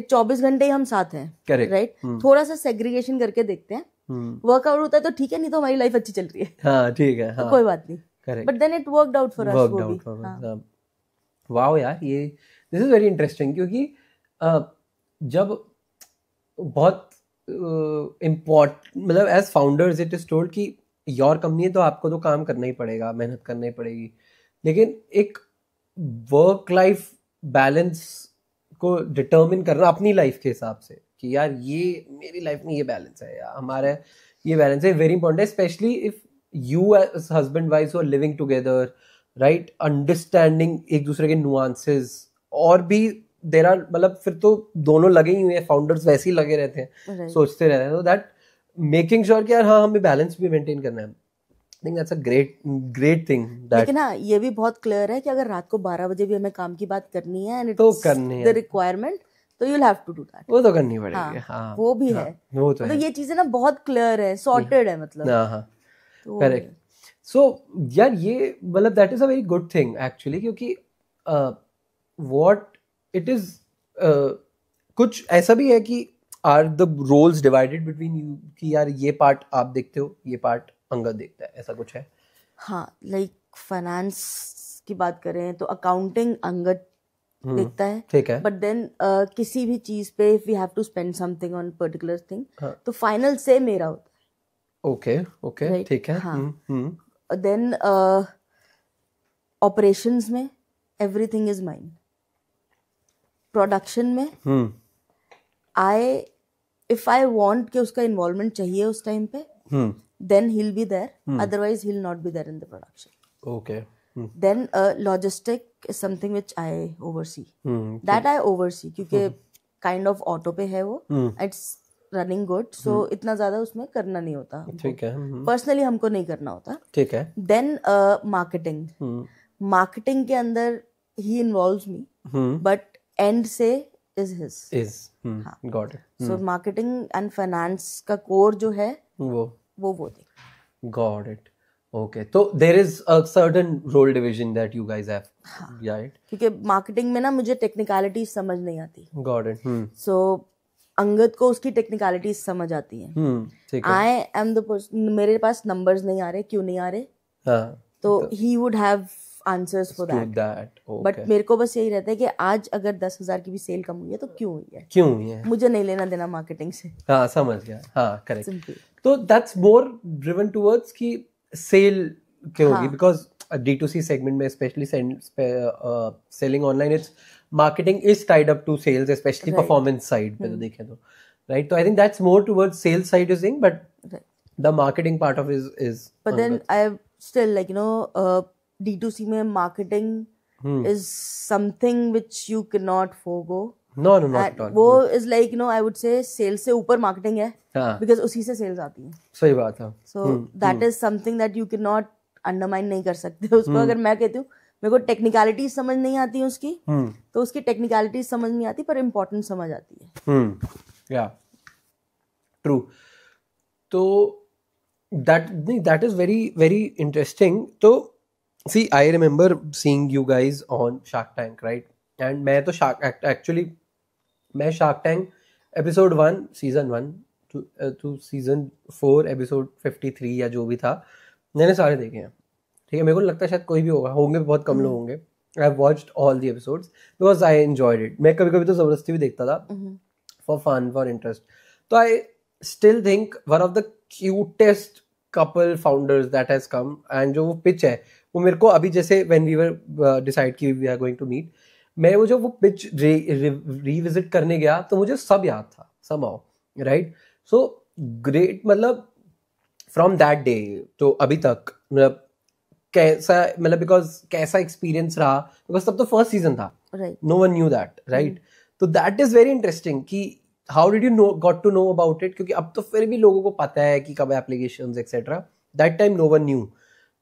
24 घंटे ही हम साथ हैं, राइट। थोड़ा सा सेग्रीगेशन करके देखते हैं, वर्कआउट होता है तो ठीक है, नहीं तो हमारी लाइफ अच्छी चल रही है, हाँ ठीक है, हाँ, तो कोई बात नहीं। But then it worked out for us. Wow यार, ये दिस इज वेरी इंटरेस्टिंग, क्योंकि जब बहुत मतलब as founders it is told कि योर कंपनी है तो आपको तो काम करना ही पड़ेगा, मेहनत करना ही पड़ेगी, लेकिन एक वर्क लाइफ बैलेंस को डिटर्मिन करना अपनी लाइफ के हिसाब से कि यार ये मेरी लाइफ में ये बैलेंस है, या हमारा ये बैलेंस है, वेरी इंपॉर्टेंट है, specially if you as husband wife are living together, right, understanding एक दूसरे के नुआंसेस, और भी देर आर, मतलब फिर तो दोनों लगे ही हुए हैं, फाउंडर्स वैसे ही लगे रहते हैं, सोचते रहते हैं, तो दैट मेकिंग श्योर कि यार हाँ हमें बैलेंस भी मेंटेन करना है। I think that's a great thing. लेकिन हाँ ये भी बहुत क्लियर है कि अगर रात को 12 बजे भी हमें काम की बात करनी है and तो it's करनी है, the requirement, तो you'll have to do that. वो तो करनी पड़ेगी, हाँ, वो भी है, वो तो है। ये चीजें ना बहुत क्लियर है, सॉर्टेड है, मतलब, हाँ, करेक्ट। सो यार ये मतलब that is a very good thing actually, क्योंकि व्हाट इट इज, कुछ ऐसा भी है कि are the roles divided between you कि यार ये पार्ट आप देखते हो, ये पार्ट अंगद देखता है, ऐसा कुछ है? हाँ, लाइक फाइनेंस की बात करें तो अकाउंटिंग अंगद देखता है, ठीक है, बट देन किसी भी चीज पे if we have to spend something on particular thing, तो फाइनल से मेरा होता है। ओके, ठीक है, हाँ। देन ऑपरेशंस में एवरीथिंग इज माइन, प्रोडक्शन में if I want कि उसका इन्वॉल्वमेंट चाहिए उस टाइम पे, then he'll be there, otherwise he'll not be there in the production. Okay. Then logistic is something which I oversee. That I oversee क्योंकि kind of auto पे है वो, it's running good, so इतना ज्यादा उसमें करना नहीं होता, ठीक है, personally हमको नहीं करना होता, ठीक है। Then marketing के अंदर he involves me, but end से is his. Got it. So marketing and finance का core जो है वो देख। Got it. Okay. So there is a certain role division that you guys have, right? क्योंकि marketing में ना मुझे technicalities समझ नहीं आती। Got it. So अंगद को उसकी technicalities समझ आती हैं। ठीक है। I am the person, मेरे पास numbers नहीं आ रहे, क्यों नहीं आ रहे? तो he would have answers for that. But मेरे को बस यही रहता है कि आज अगर 10,000 की भी सेल कम हुई है तो क्यों हुई है, मुझे नहीं लेना देना मार्केटिंग से. हाँ समझ गया. हाँ करेक्ट. तो दैट्स मोर ड्रिवन टुवर्ड्स कि सेल क्यों होगी, बिकॉज D2C सेगमेंट में specially selling online, it's marketing is tied up to sales, specially performance side पे तो देखें तो, राइट. तो I think that's more towards sales side is thing, but the marketing part of is but then I still like D2C में marketing is something which you cannot forgo. No, not at all. वो is like I would say sales से ऊपर marketing है, because उसी से sales आती है. सही बात है. So that is something that you cannot undermine नहीं कर सकते उसको. अगर मैं कहती हूँ मेरे को टेक्निकलिटी समझ नहीं आती है उसकी, तो उसकी टेक्निकलिटी समझ नहीं आती पर इम्पोर्टेंट समझ आती है. या ट्रू. तो that is very very interesting. So see, I remember seeing you guys on Shark Tank, right? And मैं तो actually मैं Shark Tank episode 1 season 1 to season 4 episode 53 या जो भी था, मैंने सारे देखे हैं. ठीक है, मेरे को लगता है शायद कोई भी होंगे बहुत कम लोग होंगे. I have watched all the episodes because I enjoyed it. मैं कभी कभी तो जबरदस्ती भी देखता था for fun, for interest. तो I still think one of the cutest couple founders that has come, and जो वो pitch है वो मेरे को अभी जैसे when we were decide कि we are going to meet, मैं वो जो वो pitch revisit करने गया तो मुझे सब याद था somehow, right? So great. मतलब from that day तो अभी तक मतलब कैसा, मतलब because कैसा experience रहा, because तब तो first season था, right? No one knew that, right? तो that is very interesting कि how did you got to know about it? क्योंकि अब तो फिर भी लोगों को पता है कि कब applications etc. That time no one knew.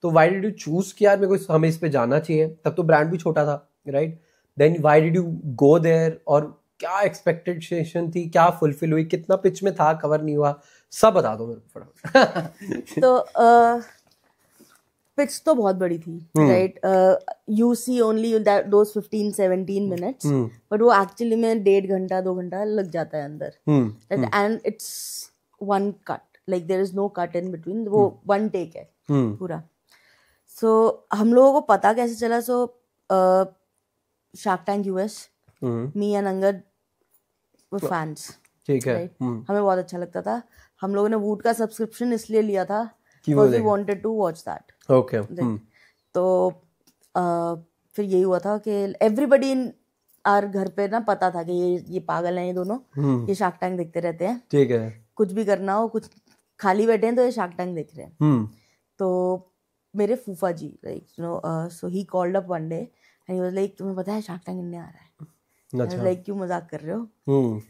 तो why did you choose कि यार मेरे को हमें इस पे जाना चाहिए? तब तो ब्रांड भी छोटा था, right? Then why did you go there? और क्या expectation थी, क्या fulfill हुई, कितना pitch में था, कवर नहीं हुआ, सब बता दो मेरे को फटाफट. तो पिच तो बहुत बड़ी थी, right? You see only those 15-17 minutes, but वो एक्चुअली में 1.5 घंटा 2 घंटा लग जाता है अंदर, and it's one cut, like there is no cut in between, वो वन टेक है पूरा. सो हम लोगों को पता कैसे चला? So shark tank US, me and Angad were fans, ठीक है, हमें बहुत अच्छा लगता था. हम लोगों ने वूट का सब्सक्रिप्शन इसलिए लिया था because we wanted to watch that. Okay. तो फिर यही हुआ था कि everybody in our घर पे ना पता था कि ये पागल हैं ये दोनों, ये शार्क टैंक देखते रहते हैं. ठीक है. कुछ भी करना हो, कुछ खाली बैठे हैं तो ये शार्क टैंक देख रहे हैं. तो मेरे फूफा जी so he called up one day and he was like, तुम्हें पता है शार्क टैंक इंडिया आ रहा है? I was like, क्यों मजाक कर रहे हो?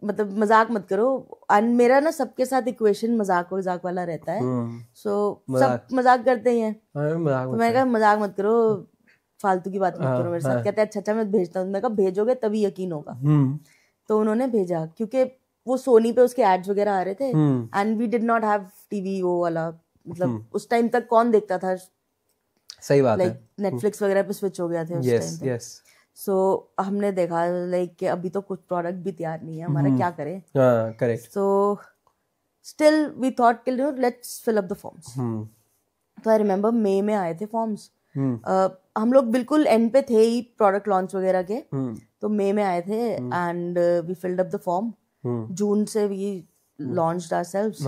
मतलब मजाक मत करो. एंड मेरा ना सबके साथ इक्वेशन मजाक वाला रहता है. सो सब मजाक करते हैं, तो मैंने कहा मजाक मत करो, फालतू की बात मत करो मेरे साथ. कहते हैं अच्छा मैं भेजता हूँ. मैं कहा भेजोगे तभी यकीन होगा. तो उन्होंने भेजा क्योंकि वो सोनी पे उसके एड्स वगैरह आ रहे थे, and we did not have TV वो वाला, मतलब उस टाइम तक कौन देखता था. सही बात है. लाइक नेटफ्लिक्स वगैरह पे स्विच हो गया था उस टाइम पे. सो हमने देखा लाइक कि अभी तो कुछ प्रोडक्ट भी तैयार नहीं है हमारा, क्या करें. Correct. So still we thought कि let's fill up the forms. तो आई रिमेम्बर मई में आए थे फॉर्म्स. हम लोग बिल्कुल एंड पे थे ही प्रोडक्ट लॉन्च वगैरह के. तो मई में आए थे and we filled up the form. जून से वी लॉन्च्ड आवरसेल्व्स,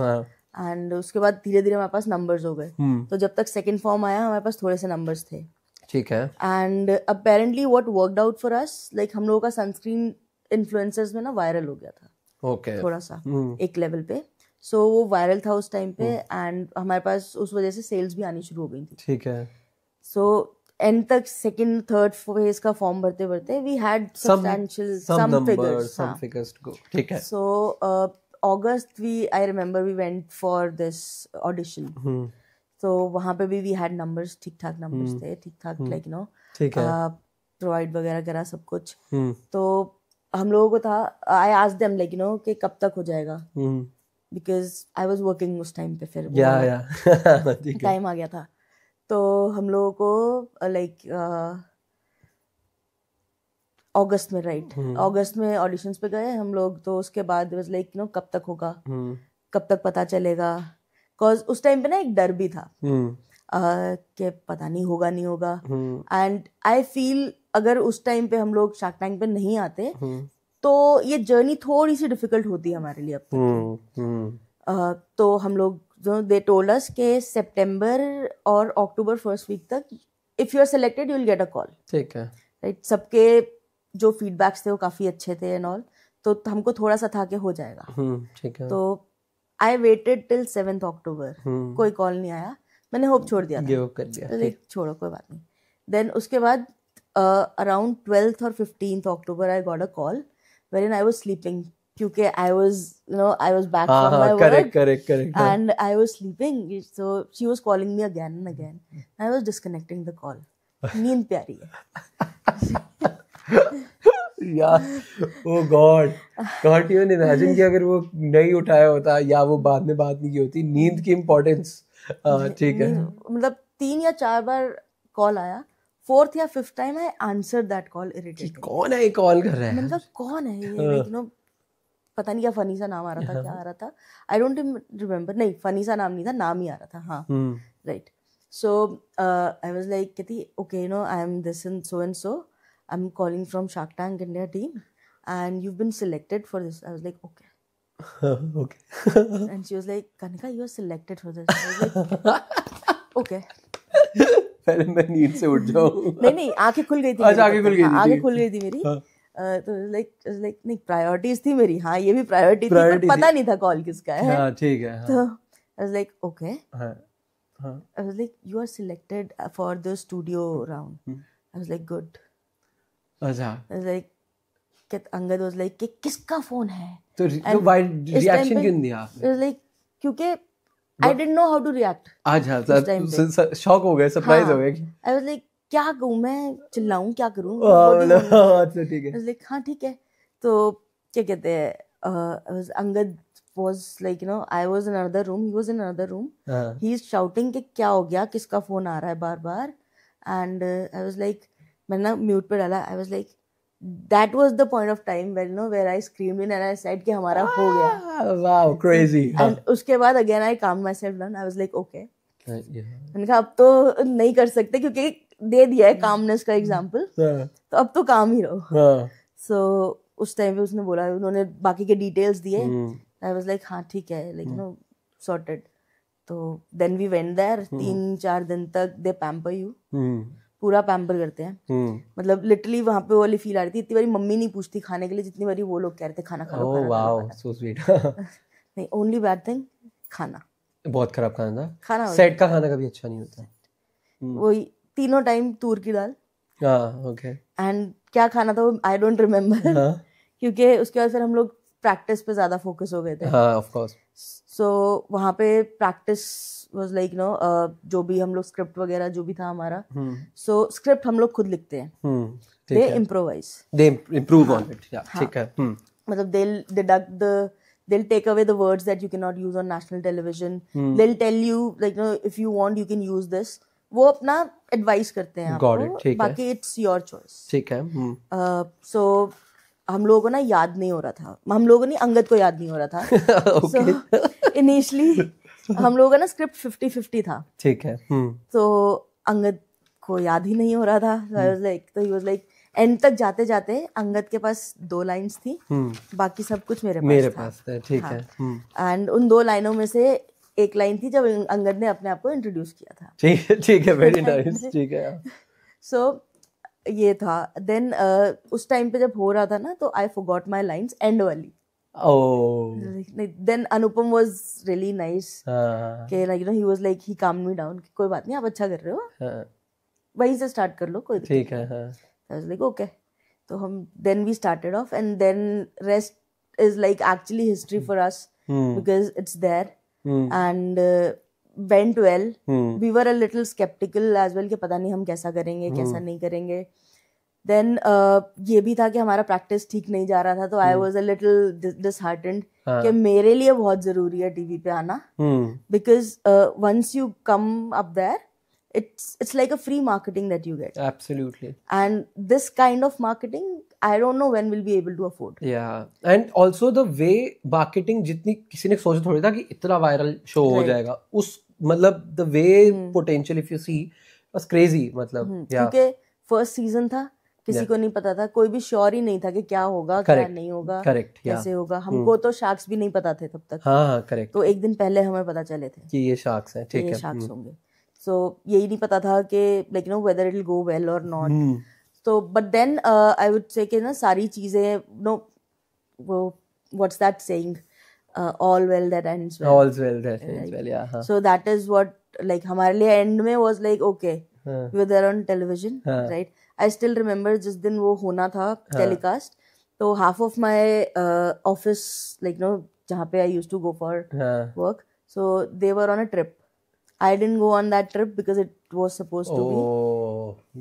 एंड उसके बाद धीरे धीरे हमारे पास नंबर्स हो गए. तो जब तक सेकंड फॉर्म आया हमारे पास थोड़े से नंबर्स थे. ठीक है. And apparently what worked out for us, like हम लोगों का सनस्क्रीन इन्फ्लुएंसर्स में ना वायरल हो गया था. okay. थोड़ा सा एक लेवल पे. सो वो वायरल था उस टाइम पे, एंड हमारे पास उस वजह से सेल्स भी आनी शुरू हो गई थी. ठीक है. सो एंड तक सेकंड थर्ड फेज का फॉर्म भरते भरते we had substantial some figures to go. ठीक है. सो अगस्त I remember we went for this audition. तो वहाँ पे भी वी हैड नंबर्स, ठीक ठाक नंबर्स थे, ठीक ठाक लाइक प्रोवाइड वगैरह करा सब कुछ. तो हम लोगों को था, आई आस्क्ड देम लाइक कि कब तक हो जाएगा, बिकॉज आई वाज वर्किंग उस टाइम पे. फिर टाइम आ गया था. तो हम लोगों को लाइक अगस्त में, राइट, अगस्त में ऑडिशंस पे गए हम लोग. तो उसके बाद वाज लाइक कब तक होगा, कब तक पता चलेगा. बिकॉज उस टाइम पे ना एक डर भी था. कि पता नहीं होगा नहीं होगा. एंड आई फील अगर उस टाइम पे हम लोग शार्क टैंक पे नहीं आते तो ये जर्नी थोड़ी सी डिफिकल्ट होती है हमारे लिए अब तक. तो हम लोग दे टोल्ड अस के सितंबर और अक्टूबर फर्स्ट वीक तक if you are selected you will get a call. ठीक है. राइट. सबके जो फीडबैक्स थे वो काफी अच्छे थे एंड ऑल, तो हमको थोड़ा सा था कि हो जाएगा. ठीक है. तो आई वेटेड टिल 7th अक्टूबर. कोई कॉल नहीं आया. मैंने होप छोड़ दिया था. गिव अप कर दिया. लाइक छोड़ो कोई बात नहीं. देन उसके बाद अराउंड 12th और 15th October I got a call wherein I was sleeping क्योंकि I was back from my work. Correct. And I was sleeping, so she was calling me again and again. I was disconnecting the call. नींद प्यारी है. यार, oh God, can't even imagine कि अगर वो नहीं उठाया होता या वो बाद में बात नहीं की होती. नींद की इम्पोर्टेंस. ठीक है. मतलब 3 या 4 बार कॉल आया. 4th या 5th time I answered that call irritated. कौन है ये कॉल कर रहा है? मैंने कहा कौन है ये? पता नहीं क्या फनी सा नाम आ रहा था. क्या आ रहा था आई डोंट रिमेम्बर. नहीं, फनी सा नाम नहीं था, नाम ही आ रहा था. हाँ, right. So I was like कहती okay I am this and so I am calling from shark tank India team and you been selected for this. I was like okay. And she was like Kanika you are selected for this. I was like okay. पहले मैं नींद से उठ जाऊं. नहीं, आंखें खुल गई थी. अच्छा, आंखें खुल गई थी मेरी. तो लाइक नहीं, प्रायोरिटीज थी मेरी. हाँ, ये भी प्रायोरिटी थी, पर पता नहीं था कॉल किसका है. हाँ, ठीक है. तो I was like okay. I was like you are selected for the studio round. I was like good. अच्छा. I was like Angad was like कि किसका फोन है. तो रिएक्शन क्यों दिया आपने? आई वाज लाइक क्योंकि I didn't know how to react. अच्छा, शॉक हो गए, सरप्राइज हो गए. I was like क्या कहूँ मैं, चिल्लाऊँ क्या करूँ. अच्छा, ठीक है. I was like हाँ ठीक है. तो क्या कहते हैं, Angad was like I was in another room, he was in another room. He is shouting कि क्या हो गया, किसका फोन आ रहा है बार बार. And I was like, मैंने ना म्यूट पे डाला. I was like that was the point of time where I screamed in and I said कि हमारा हो गया. Wow, crazy. And उसके बाद again I calmed myself down. I was like okay. मैंने कहा अब तो नहीं कर सकते क्योंकि दे दिया है calmness का example. तो अब तो काम ही रहो. So उस टाइम पे उसने बोला, उन्होंने बाकी के details दिए. I was like हाँ ठीक है, like sorted. तो then we went there. 3-4 दिन तक they pamper you. पूरा पैम्पर करते हैं. मतलब लिटरली वहां पे वो वाली फील आ रही थी. इतनी बारी मम्मी नहीं पूछती खाने के लिए जितनी बारी वो लोग कह रहे थे खाना खा लो. Oh wow, so sweet. नहीं, ओनली बैड थिंग खाना. बहुत खराब खाना था. सेट का खाना कभी अच्छा नहीं होता. वही तीनों टाइम तूर की दाल. ओके. एंड क्या खाना था वो आई डोंट रिमेम्बर. क्योंकि उसके बाद फिर हम लोग प्रैक्टिस पे ज्यादा फोकस हो गए थे. Of course. सो वहाँ पे प्रैक्टिस वाज लाइक जो भी हम लोग स्क्रिप्ट वगैरह जो भी था हमारा. सो स्क्रिप्ट हम लोग खुद लिखते हैं. They improvise, they improve on it. ठीक है. मतलब they'll take away the words that you cannot use on national television. They'll tell you like if you want you can use this. वो अपना एडवाइस करते हैं आपको. बाकी इट्स योर चॉइस. ठीक है. सो हम लोगों को ना याद नहीं हो रहा था. हम लोगों ने अंगद को याद नहीं हो रहा था. सो इनिशियली हम लोगों का ना स्क्रिप्ट 50-50 था. ठीक है. तो अंगद को याद ही नहीं हो रहा था. तो ही वाज लाइक एंड तक जाते जाते अंगद के पास 2 लाइंस थी. बाकी सब कुछ मेरे पास था. ठीक है. एंड उन 2 लाइनों में से एक लाइन थी जब अंगद ने अपने आप को इंट्रोड्यूस किया था. ठीक है. Very nice. ठीक है. सो ये था. देन उस टाइम पे जब हो रहा था ना तो I forgot my lines and वाली. Then Anupam was really nice. कि like he was like he calmed me down. कोई बात नहीं, आप अच्छा कर रहे हो. वहीं से स्टार्ट कर लो, कोई ठीक है. I was like okay. तो हम then we started off and then rest is like actually history for us because it's there and went well. We were a little skeptical as well कि पता नहीं हम कैसा करेंगे कैसा नहीं करेंगे. Then ये भी था कि हमारा प्रैक्टिस ठीक नहीं जा रहा था. तो I was a little disheartened कि मेरे लिए बहुत जरूरी है टीवी पे आना. Because once you come up there it's like a free marketing that you get. Absolutely. And this kind of marketing I don't know when we'll be able to afford. Yeah. And also the way marketing जितनी किसी ने सोचा थोड़ी था कि इतना viral show हो जाएगा, मतलब the way potential if you see was crazy, मतलब yeah. क्योंकि फर्स्ट सीजन था, किसी को नहीं पता था, कोई भी श्योर ही नहीं था कि क्या होगा क्या नहीं होगा, कैसे होगा। हमको तो शार्क्स भी नहीं पता थे तब तक। हाँ करेक्ट। तो एक दिन पहले हमें पता चले थे कि ये शार्क्स हैं, ठीक है, शार्क्स होंगे। सो यही नहीं पता था कि like no whether it will go well और नॉट। तो but then I would say कि ना सारी चीजें नो वो what's that saying, all well that ends well. All's well that ends well, yeah. So that is what like हमारे लिए end में was like okay, we were there on television, right? I still remember जिस दिन वो होना था telecast, तो half of my office like no जहाँ पे I used to go for work, so they were on a trip. I didn't go on that trip because it was supposed to be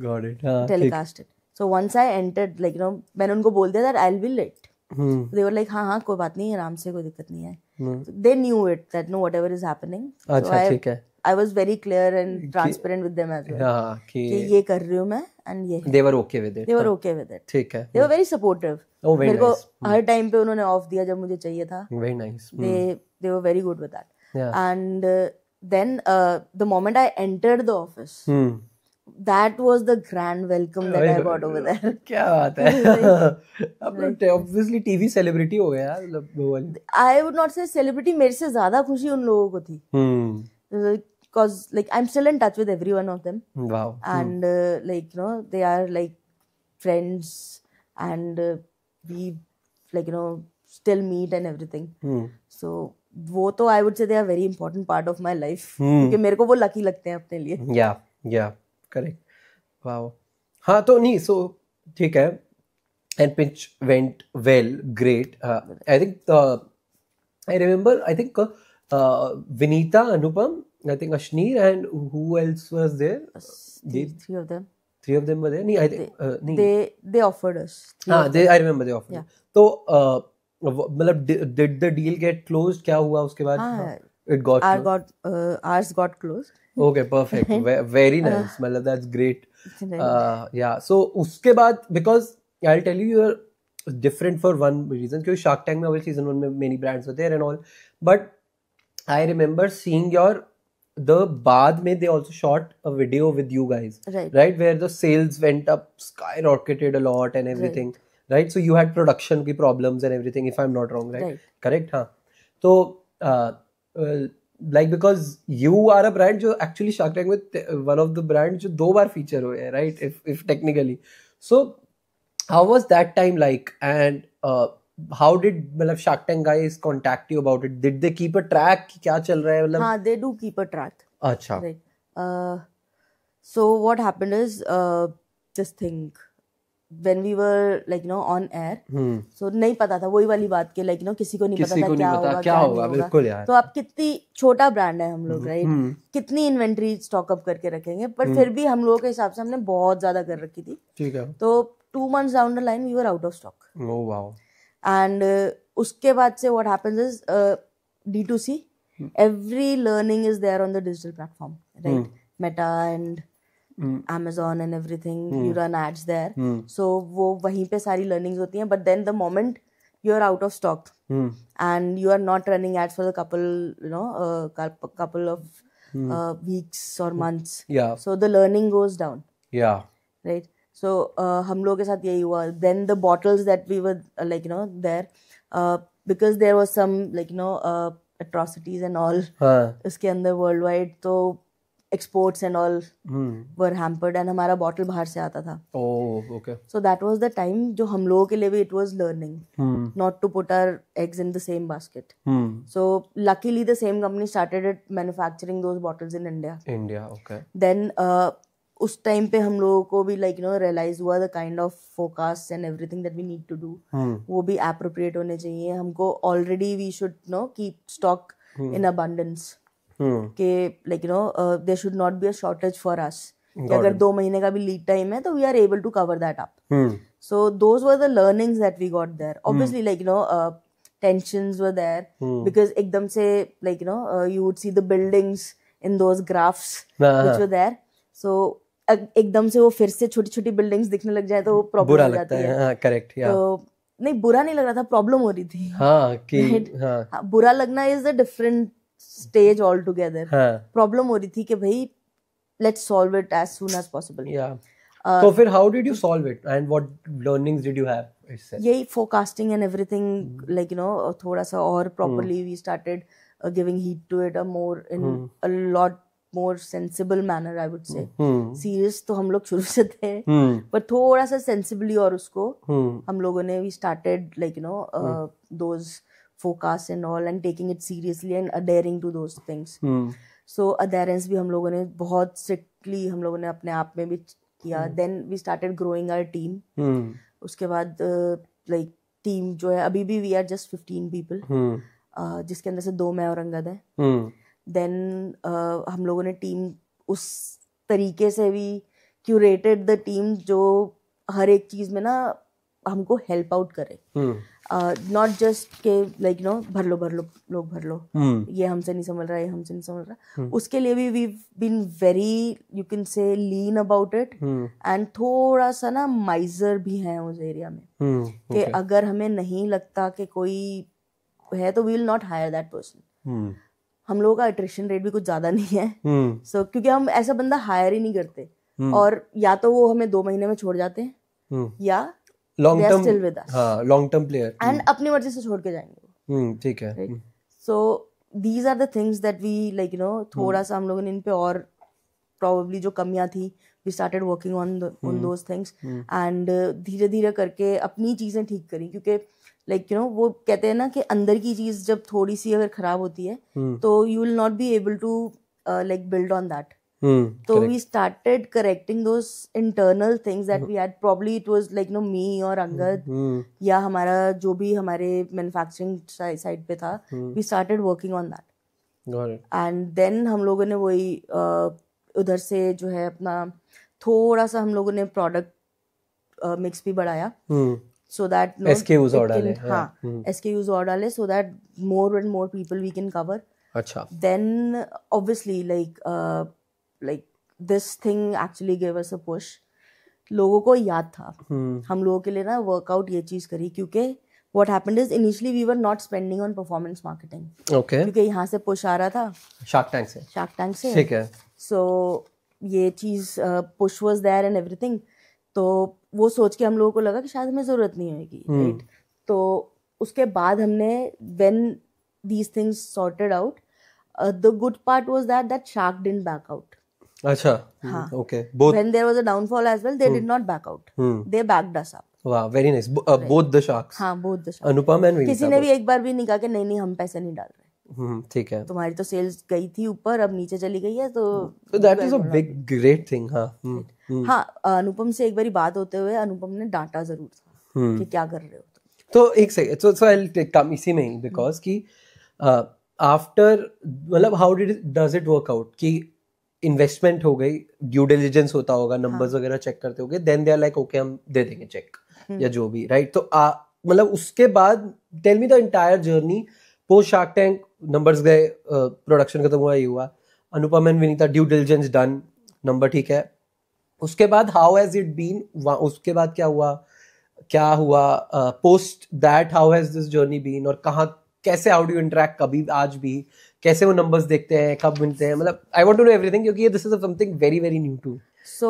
got it. Telecasted. So once I entered like you know मैंने उनको बोल दिया that I'll be late. They were like हाँ कोई बात नहीं, आराम से, कोई दिक्कत नहीं है। So they knew it that no whatever is happening. अच्छा ठीक है। I was very clear and transparent with them as well. हाँ कि ये कर रही हूँ मैं and ये। They were okay with it. They were okay with it. ठीक है। They were very supportive. Oh very nice. मेरे को हर टाइम पे उन्होंने ऑफ दिया जब मुझे चाहिए था। Very nice. They were very good with that. Yeah. And then the moment I entered the office, that was the grand welcome that I got over there. क्या बात है। अब obviously TV celebrity हो गया यार, मतलब I would not say celebrity, मेरे से ज्यादा खुशी उन लोगों को थी। Because like I'm still in touch with every one of them. Wow. And like you know they are like friends and we like you know still meet and everything. So वो तो I would say they are very important part of my life. क्योंकि मेरे को वो lucky लगते हैं अपने लिए। Yeah. करेक्ट। वाओ। हाँ तो नहीं, सो ठीक है, and pitch went well, great. I think I remember, I think Vineeta, Anupam, I think Ashneer, and who else was there? Three of them were there. नहीं, I think they offered us. हाँ, I remember they offered. तो मतलब did the deal get closed? क्या हुआ उसके बाद? It got ours got closed. Okay, perfect. Very nice. मतलब that's great. Yeah. So उसके बाद, because I'll tell you, you're different for one reason. क्योंकि Shark Tank में अवल season 1 में many brands were there and all. But I remember seeing the बाद में they also shot a video with you guys. Right? Where the sales went up, skyrocketed a lot and everything. Right? So you had production की problems and everything, if I'm not wrong, right? Correct? हाँ. तो like because you are a brand जो actually Shark Tank with one of the brands जो 2 बार feature हुए हैं, right? If technically. So how was that time like, and how did मतलब Shark Tank guys contact you about it? Did they keep a track कि क्या चल रहा है मतलब? हाँ, they do keep a track. अच्छा. Right. So what happened is this thing when we were like you know on air, so नहीं पता था, वही वाली बात के like you know किसी को नहीं पता था क्या होगा बिल्कुल यार। तो आप कितनी छोटा ब्रांड है हम लोग, राइट? कितनी इन्वेंट्री स्टॉक अप करके रखेंगे, पर फिर भी हम लोगों के हिसाब से हमने बहुत ज्यादा कर रखी थी। ठीक है। तो 2 months down the line we were out of stock. Oh wow. And उसके बाद से what happens is D2C, every learning is there on the digital platform, right? Meta and Amazon and everything, you run ads there. So वो वहीं पे सारी learnings होती हैं. But then the moment you are out of stock and you are not running ads for the couple of weeks or months, so the learning goes down. Yeah. Right. So हम लोगों के साथ यही हुआ. Then the bottles that we were like you know there, because there was some like you know atrocities and all उसके अंदर worldwide, तो exports and all were hampered and हमारा bottle बाहर से आता था. Oh, okay. So that was the time जो हम लोगों के लिए भी it was learning not to put our eggs in the same basket. So luckily the same company started manufacturing those bottles in India. Okay. Then उस time पे हम लोगों को भी like you know realize हुआ the kind of forecasts and everything that we need to do वो भी appropriate होने चाहिए हमको. Already we should keep stock in abundance. कि like you know there should not be a shortage for us. कि अगर 2 महीने का भी लीड टाइम है तो we are able to cover that up. So those were the learnings that we got there. Obviously like you know tensions were there because एकदम से like you know you would see the buildings in those graphs which were there. So एकदम से वो फिर से छोटी छोटी buildings दिखने लग जाए तो वो प्रॉब्लम हो जाती है. हाँ, करेक्ट. तो नहीं बुरा नहीं लग रहा था, प्रॉब्लम हो रही थी. हाँ कि हाँ. बुरा लगना is the different stage altogether. हाँ. Problem हो रही थी कि भाई let's solve it as soon as possible. Yeah. तो फिर how did you solve it and what learnings did you have? यही forecasting and everything, like you know, थोड़ा सा और properly we started giving heed to it in a lot more sensible manner, I would say. Serious तो हम लोग शुरू से थे, पर थोड़ा सा sensibly और उसको हम लोगों ने we started like you know those forecasts and all and taking it seriously and adhering to those things. So adherence भी हम लोगों ने बहुत strictly हम लोगों ने अपने आप में भी किया. Then we started growing our team. उसके बाद like team जो है अभी भी we are just 15 people, जिसके अंदर से 2 मैं और अंगद है. Then हम लोगों ने टीम उस तरीके से भी curated the team जो हर एक चीज में ना हमको हेल्प आउट करे. नॉट जस्ट के लाइक यू नो भर लो लोग भर लो, ये हमसे नहीं समझ रहा, ये हमसे नहीं समझ रहा. उसके लिए भी we been very you can say lean about it and थोड़ा सा ना माइजर भी है उस एरिया में कि अगर हमें नहीं लगता कि कोई है तो we will not hire that person. हम लोगों का अट्रिशन रेट भी कुछ ज्यादा नहीं है. सो क्योंकि हम ऐसा बंदा हायर ही नहीं करते, और या तो वो हमें 2 महीने में छोड़ जाते हैं या long they are term still with us. हाँ, long term player and अपनी मर्जी से छोड़ के जाएंगे. ठीक है. right? So these are the things that we like you know थोड़ा सा हम लोगों ने इन पे और probably जो कमियां थी we started working on those things and धीरे धीरे करके अपनी चीजें ठीक करी. क्योंकि like you know वो कहते हैं ना कि अंदर की चीज जब थोड़ी सी अगर खराब होती है तो you will not be able to like build on that. So we started correcting those internal things that we had. Probably it was like you know me or Angad या हमारा जो भी हमारे manufacturing side पे था, we started working on that. Got it. And then हम लोगों ने वही उधर से जो है अपना थोड़ा सा हम लोगों ने product mix भी बढ़ाया. So that SKUs और डाले. हाँ, SKUs और डाले so that more and more people we can cover. अच्छा. Then obviously like this thing actually gave us a push. लोगों को याद था हम लोगों के लिए ना वर्कआउट ये चीज करी, क्योंकि what happened is initially we were not spending on performance marketing. Okay. क्योंकि यहाँ से पुश आ रहा था Shark Tank से. ठीक है. So ये चीज push was there and everything. तो वो सोच के हम लोगों को लगा कि शायद हमें जरूरत नहीं होगी. right? तो उसके बाद हमने when these things sorted out, the good part was that Shark didn't back out. अच्छा. हाँ. Okay. Both. When there was a downfall as well, they did not back out. They backed us up. Wow, very nice. Both the Sharks. हाँ, both the Sharks. Anupam and Vinita. किसी ने भी एक बार भी नहीं कहा कि नहीं हम पैसे नहीं डाल रहे. ठीक है. तुम्हारी तो सेल्स गई थी ऊपर, अब नीचे चली गई है तो. So that is a big great thing. हाँ. हाँ, अनुपम से एक बारी बात होते हुए अनुपम ने डांटा जरूर था कि क्या कर रहे हो. तो एक सेकंड. So I'll come इसी में ही because कि after मतलब how does it work out कि इन्वेस्टमेंट हो गई, ड्यू डिलिजेंस होता होगा, नंबर्स वगैरह चेक करते होगे, then they are like okay हम दे देंगे चेक या जो भी, राइट? तो मतलब उसके बाद tell me the entire journey post shark tank. Numbers गए, प्रोडक्शन खत्म हुआ, ये हुआ, Anupam and Vinita due diligence done, number ठीक है. उसके बाद हाउ हैज इट बीन? उसके बाद क्या हुआ post that? How has this journey been? और कहाँ कैसे हाउ डू यू इंटरेक्ट? कभी आज भी कैसे वो नंबर्स देखते हैं, कब मिलते हैं? मतलब I want to know everything क्योंकि this is something very very new to. So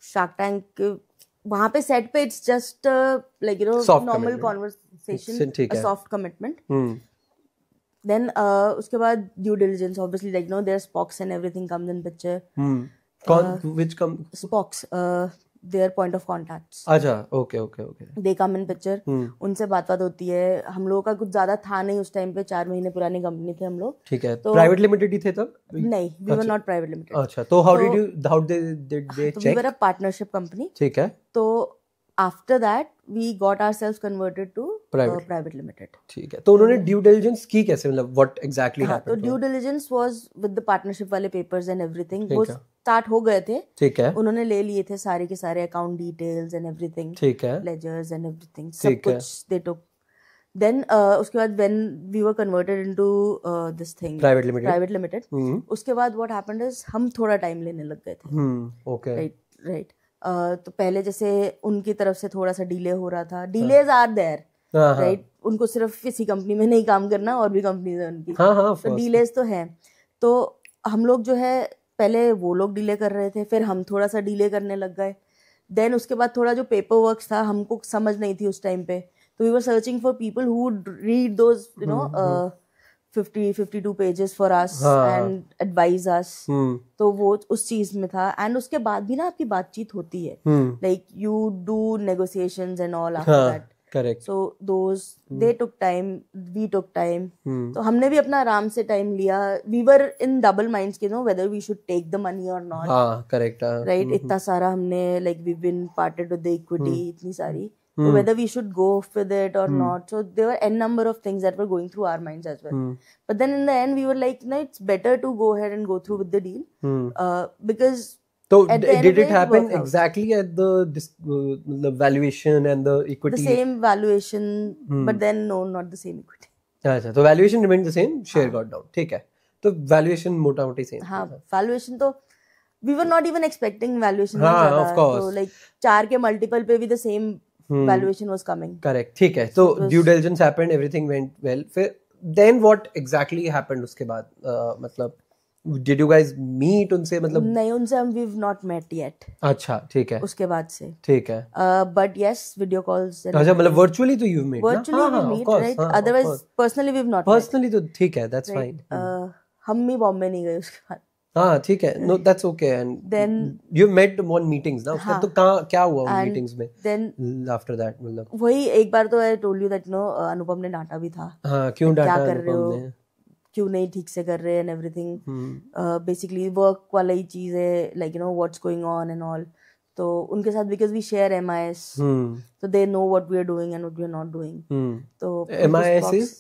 shark tank वहां पे सेट पे it's just like you know normal conversation, a soft commitment. Then उसके बाद due diligence obviously like no their SPOCs and everything comes in picture. कौन which come SPOCs their point of contacts. अच्छा, okay. They come in picture. उनसे बात होती है. हम लोगों का कुछ ज्यादा था नहीं उस टाइम पे, 4 महीने पुरानी कंपनी थे हम लोग. ठीक है. तो प्राइवेट लिमिटेड ही थे तब? नहीं, we were not private limited. अच्छा, तो how did they check? We were a partnership company. ठीक है. तो after that we got ourselves converted to private limited. ठीक है. तो उन्होंने ड्यू डिलिजेंस की कैसे? मतलब what exactly happened? तो due diligence was with the partnership वाले papers and everything. वो स्टार्ट हो गए थे. ठीक है. उन्होंने ले लिए थे सारे के सारे अकाउंट डिटेल्स एंड एवरीथिंग. ठीक है. लेजर्स एंड एवरीथिंग सब कुछ दे टुक. देन उसके बाद when we were converted into this thing private limited, उसके बाद व्हाट हैपेंड इज हम थोड़ा टाइम लेने लग गए थे. ओके. राइट. तो पहले जैसे उनकी तरफ से थोड़ा सा डिले हो रहा था. डिलेज आर देयर राइट, उनको सिर्फ इसी कंपनी में नहीं काम करना, और भी कंपनीज है उनकी, तो डिलेज तो है। तो हम लोग जो है पहले वो लोग डिले कर रहे थे, फिर हम थोड़ा सा डिले करने लग गए, देन उसके बाद थोड़ा जो पेपर वर्क था हमको समझ नहीं थी उस टाइम पे, तो we were searching for people who would read those 52 pages for us and advise us, तो वो उस चीज में था। एंड उसके बाद भी ना आपकी बातचीत होती है, like you do negotiations and all after that, correct, so those they took time, we took time, तो हमने भी अपना आराम से टाइम लिया, we were in double minds के know whether we should take the money और नॉट, करेक्ट, राइट, इतना सारा हमने like we been parted with the equity इतनी सारी, so whether we should go with it or not, so there were n number of things that were going through our minds as well, but then in the end we were like, no, it's better to go ahead and go through with the deal, because so did it happen exactly at the valuation and the equity, the same valuation, but then no, not the same equity. अच्छा, तो valuation remained the same, share got down, ठीक है, तो valuation मोटा मोटी same, हाँ, valuation तो we were not even expecting valuation, हाँ, of course, तो like 4 के multiple पे भी the same valuation was coming. Correct, ठीक है, तो due diligence happened, everything went well, फिर then what exactly happened उसके बाद, मतलब did you guys meet उनसे, मतलब नहीं, उनसे हम we've not met yet. अच्छा, ठीक है, उसके बाद से ठीक है, but yes, video calls, अच्छा, मतलब virtually तो you've met, virtually we meet, right, otherwise personally we've not personally तो ठीक है, that's fine, हम भी बॉम्बे नहीं गए उसके बाद, हाँ, ठीक है, no, that's okay, and then you met on meetings ना, उसका तो कहाँ क्या हुआ उन meetings में, then after that, मतलब वही एक बार तो I told you that अनुपम ने डांटा भी था, हाँ, क्यों डांटा, क्या कर रहे हो, क्यों नहीं ठीक से कर रहे हैं, and everything, basically work वाला ही चीज है, like what's going on and all, तो उनके साथ because we share MIS, so they know what we are doing and what we are not doing, तो MIS is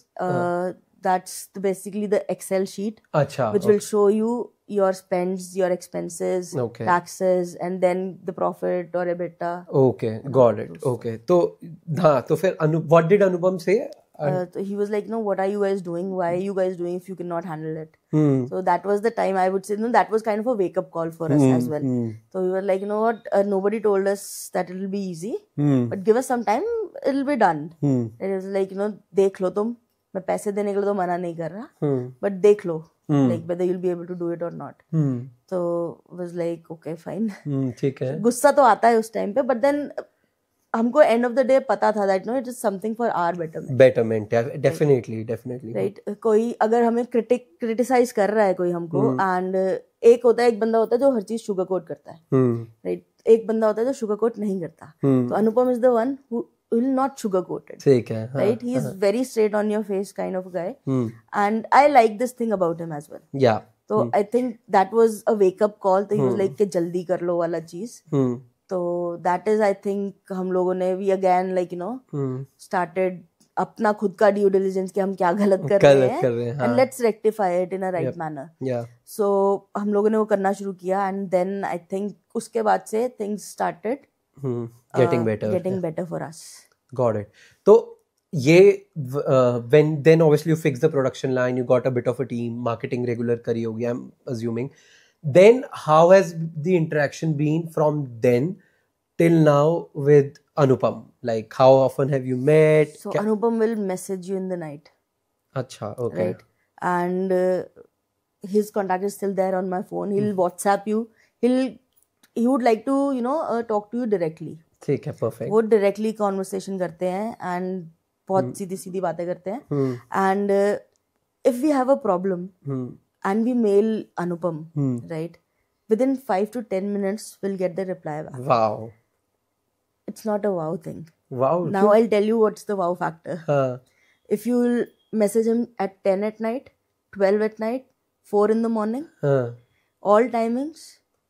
that's basically the Excel sheet, अच्छा, which will show you your spends, your expenses, taxes, and then the profit or EBITDA. Okay, got it. Okay, तो हाँ, तो फिर what did Anupam say? So he was like, no, what are you guys doing? Why are you guys doing if you cannot handle it? So that was the time I would say, no, that was kind of a wake up call for us as well. So we were like, you know what? Nobody told us that it will be easy, but give us some time, it will be done. It was like, देख लो तुम, मैं पैसे देने के लिए तो मना नहीं कर रहा, but देख लो, like whether you'll be able to do it or not. So was like, okay, fine. ठीक है. गुस्सा तो आता है उस टाइम पे, but then हमको एंड ऑफ द डे पता था that it is something for our betterment, definitely right. कोई अगर हमें क्रिटिसाइज कर रहा है कोई हमको, एंड एक होता है, एक बंदा होता है जो हर चीज शुगर कोट करता है, राइट, एक बंदा होता है जो शुगर कोट नहीं करता, तो Anupam is the one who will not sugarcoat it, ठीक है, right, he is very straight on your face kind of a guy, and I like this thing about him as well. Yeah, so I think that was a wake up call, तो he was like कि जल्दी कर लो वाला चीज, तो that is I think हम लोगों ने we again like started अपना खुद का ड्यू डिलिजेंस कि हम क्या गलत कर रहे हैं, and let's rectify it in a right manner. So हम लोगों ने वो करना शुरू किया, and then I think उसके बाद से things started getting better for us. Got it. So ये when then obviously you fixed the production line, you got a bit of a team, marketing regular करी होगी I'm assuming. Then how has the interaction been from then till now with Anupam? Like how often have you met? So Anupam will message you in the night. अच्छा, okay. Right. And his contact is still there on my phone. He'll WhatsApp you. He would like to talk to you directly. ठीक है, perfect. वो directly conversation करते हैं, and बहुत सीधी सीधी बातें करते हैं, and if we have a problem and we mail Anupam, right, within 5 to 10 minutes we'll get the reply back. Wow. It's not a wow thing. Wow. Now I'll tell you what's the wow factor. If you message him at 10 at night, 12 at night, 4 in the morning, all timings,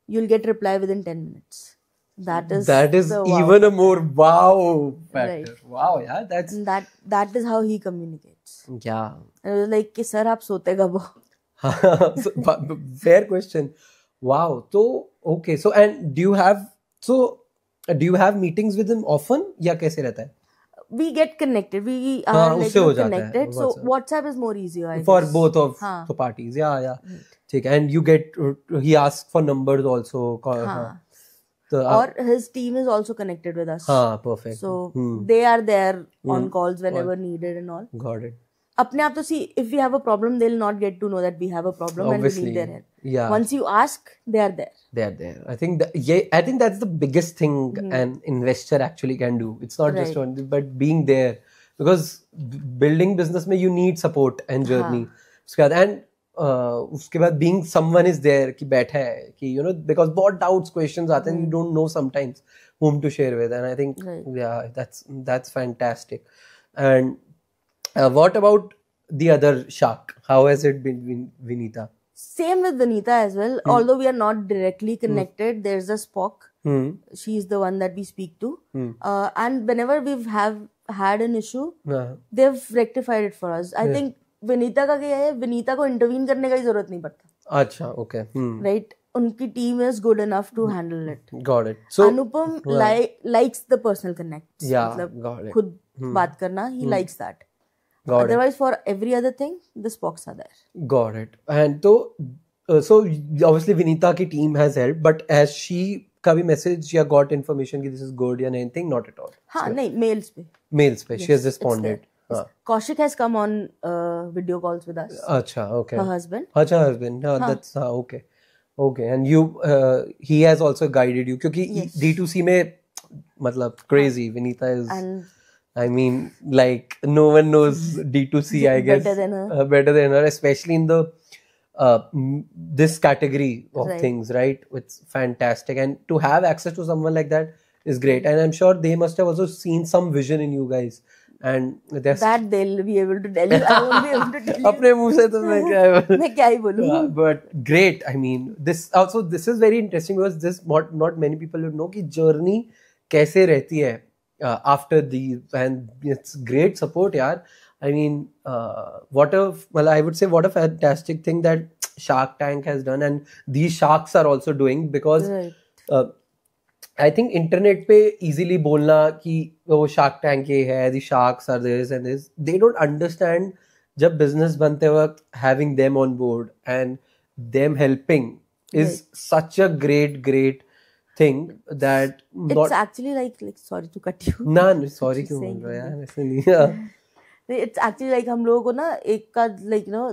you'll get reply within 10 minutes. That is even a more wow factor. Right. Wow, yeah, that is how he communicates. Yeah. And it was like कि sir आप सोते कब हो? Fair question. Wow. So okay. So and do you have meetings with him often या कैसे रहता है? We get connected. We are like connected. So WhatsApp is more easier, I guess. For both of the parties. Yeah. ठीक है. And you get he asks for numbers also. or his team is also connected with us. Perfect. So they are there on calls whenever needed and all. Got it. अपने आप तो see, if we have a problem, they'll not get to know that we have a problem Obviously, and we need their help. Yeah. Once you ask, they are there. They are there. I think I think that's the biggest thing an investor actually can do. It's not just one, but being there, because building business में you need support and journey. उसके बाद उसके बाद being someone is there कि बैठा है कि you know, because बहुत doubts questions आते हैं, you don't know sometimes whom to share with, and I think yeah, that's fantastic. And what about the other shark? How has it been, Vinita? Same with Vinita as well. Although we are not directly connected, there's a Spock. She's the one that we speak to. And whenever we've had an issue, they've rectified it for us. I think Vinita का क्या है, Vinita को intervene करने का ही जरूरत नहीं पड़ता. अच्छा, okay. Right? उनकी team is good enough to handle it. Got it. So Anupam likes the personal connects. Yeah, got it. खुद बात करना, he likes that. Got Otherwise, for every other thing, the Spocks are there. Got it. And so obviously Vinita की team has helped, but has she कभी message या got information कि this is good या anything? Not at all. हाँ, नहीं, mails पे. Mails पे. Yes, she has responded. Kaushik has come on video calls with us. अच्छा, okay. Her husband. अच्छा, husband. That's okay. Okay, and you he has also guided you क्योंकि D2C में मतलब crazy. Vinita is. And I mean, like, no one knows D2C, I guess. Better than her, especially in the this category of things, right? It's fantastic. And to have access to someone like that is great. And I'm sure they must have also seen some vision in you guys. And that they'll be able to tell you. I won't be able to tell you. अपने मुंह से तो मैं क्या ही बोलूँ. But great. I mean, this is very interesting because this not many people would know कि journey कैसे रहती है. After these, and it's great support, yaar. I mean, I would say what a fantastic thing that Shark Tank has done, and these sharks are also doing, because I think internet पे easily बोलना कि वो Shark Tank ये है, the sharks are this and this, they don't understand जब business बनते वक्त having them on board and them helping is such a great thing that it's actually like sorry to cut you. No, sorry क्यों बोल रहा यार, ऐसे नहीं. It's actually like हम लोगों को ना एक का like you know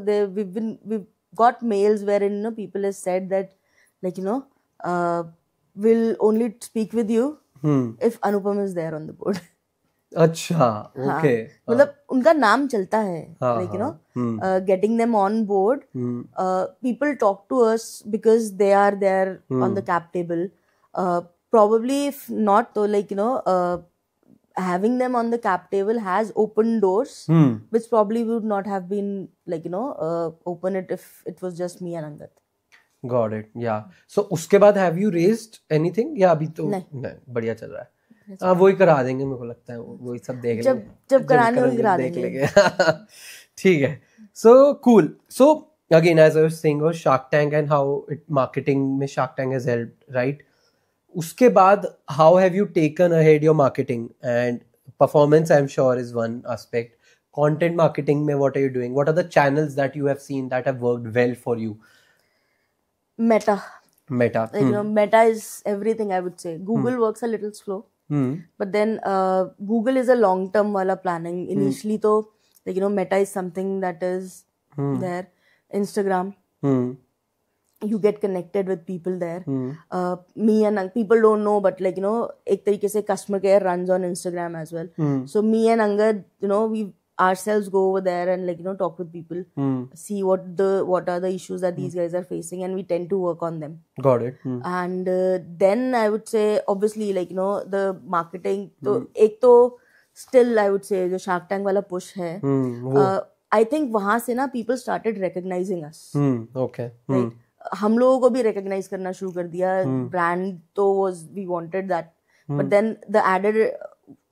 we've got mails wherein you know people have said that like you know we'll only speak with you if Anupam is there on the board. अच्छा, okay. मतलब उनका नाम चलता है, like you know getting them on board. People talk to us because they are there on the cap table. Probably if not, though, like you know having them on the cap table has opened doors which probably would not have been like you know open it if it was just me and Angad. Got it. Yeah. So उसके बाद have you raised anything या अभी तो नहीं बढ़िया चल रहा है. वही करा देंगे, मेरे को लगता है वही सब देख लेंगे जब कराने होगी करा देंगे. ठीक है. So cool. So again, as I was saying about Shark Tank and how marketing में Shark Tank has helped, right? उसके बाद how have you taken ahead your marketing and performance? I'm sure is one aspect. Content marketing में what are you doing? What are the channels that you have seen that have worked well for you? Meta. Like, you know, Meta is everything, I would say. Google works a little slow, but then Google is a long-term wala planning. Initially, तो like you know, Meta is something that is there. Instagram. You get connected with people there. Me and people don't know, but like you know, एक तरीके से customer care runs on Instagram as well. So me and Angad, you know, we ourselves go over there and like you know talk with people, see what are the issues that these guys are facing, and we tend to work on them. Got it. And then I would say obviously like you know the marketing. तो एक तो still I would say जो Shark Tank वाला push है. I think वहाँ से ना people started recognizing us. Okay. Right? हम लोगों को भी recognize करना शुरू कर दिया. Brand तो was we wanted that, but then the added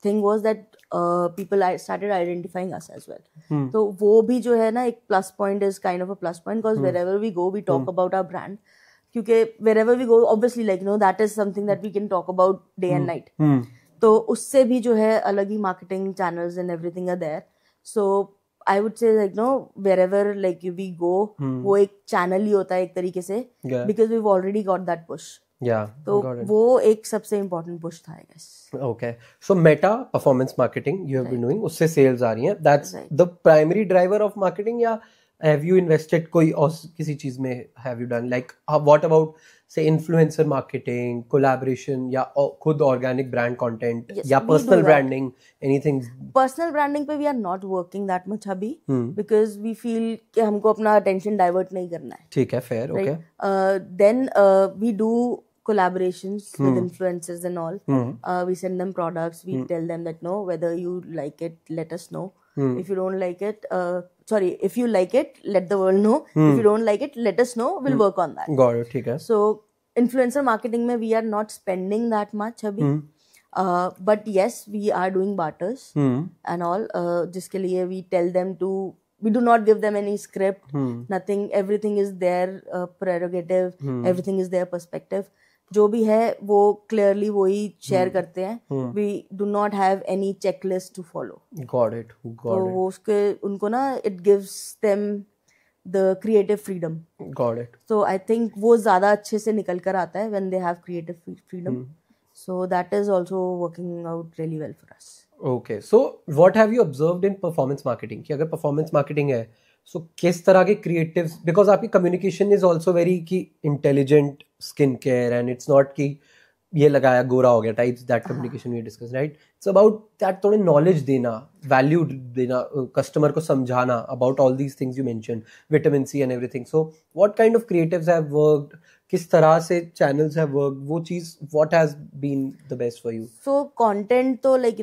thing was that people started identifying us as well. तो वो भी जो है ना एक plus point is kind of a plus point, because wherever we go we talk about our brand. क्योंकि wherever we go obviously like you know that is something that we can talk about day and night. तो उससे भी जो है अलग ही marketing channels and everything are there. So I would say like no wherever like we go वो एक channel ही होता है एक तरीके से, because we've already got that push. Yeah, तो got it. वो एक सबसे इम्पोर्टेंट पुश था, I guess. Okay, so Meta performance marketing you have been doing, उससे sales आ रही हैं. That's the primary driver of marketing, या have you invested कोई और किसी चीज में have you done like what about say influencer marketing, collaboration, या खुद organic brand content, या personal branding, anything? Personal branding पे we are not working that much अभी, because we feel कि हमको अपना attention divert नहीं करना है. ठीक है, fair, okay. Then we do collaborations with influencers and all. We send them products. We tell them that no, whether you like it, let us know. If you don't like it, if you like it, let the world know. If you don't like it, let us know. We'll work on that. Got it, ठीक है. So influencer marketing में we are not spending that much अभी. But yes, we are doing barters and all. जिसके लिए we tell them to. We do not give them any script, nothing. Everything is their prerogative. Everything is their perspective. जो भी है वो clearly वही share करते हैं. We do not have any checklist to follow. Got it. तो वो उसके उनको ना it gives them the creative freedom. Got it. So I think वो ज़्यादा अच्छे से निकल कर आता है when they have creative freedom. So that is also working out really well for us. Okay, so what have you observed in performance marketing? कि अगर performance marketing है, so किस तरह के creatives, because आपकी communication is also very कि intelligent skincare and it's not कि ये लगाया गोरा हो गया types, that communication we discussed, right? It's about that थोड़े knowledge देना, value देना, customer को समझाना about all these things you mentioned, vitamin C and everything. So what kind of creatives have worked? किस तरह से channels have worked? वो चीज what has been the best for you? So content तो like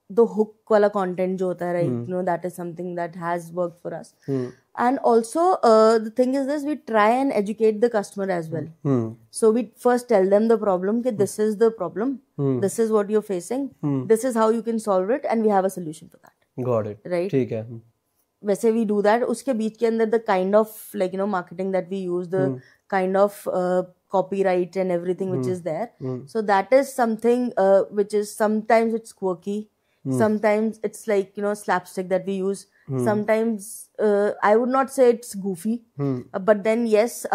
the hook वाला content जो होता है, right? That is something that has worked for us. And also the thing is this, we try and educate the customer as well. So we first tell them the problem कि this is the problem, this is what you're facing, this is how you can solve it, and we have a solution for that. Got it. Right? ठीक है. वैसे we do that. उसके बीच के अंदर the kind of like marketing that we use, the kind of copyright and everything which is there. So that is something which is sometimes it's quirky, sometimes it's like slapstick that we use. Sometimes I would not say it's goofy, but then yes,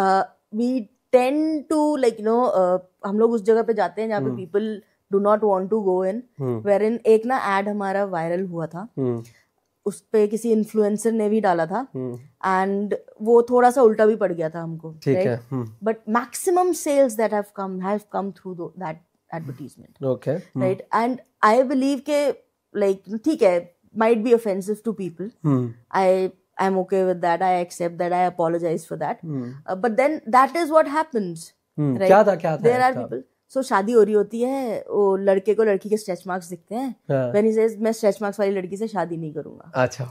we tend to like हम लोग उस जगह पे जाते हैं जहाँ पे people do not want to go in, wherein एक ना ad हमारा viral हुआ था. उस पे किसी इन्फ्लुएंसर ने भी डाला था एंड वो थोड़ा सा उल्टा भी पड़ गया था हमको, ठीक है. But maximum sales that have come through that advertisement. Okay, right. And I believe के लाइक ठीक है, might be offensive to people. I'm okay with that. I accept that. I apologize for that. But then that is what happens. Right? क्या था? There are people. So शादी हो रही होती है, वो लड़के को लड़की के स्ट्रेच मार्क्स दिखते हैं. When he says मैं स्ट्रेच मार्क्स वाली लड़की से शादी नहीं करूंगा. अच्छा,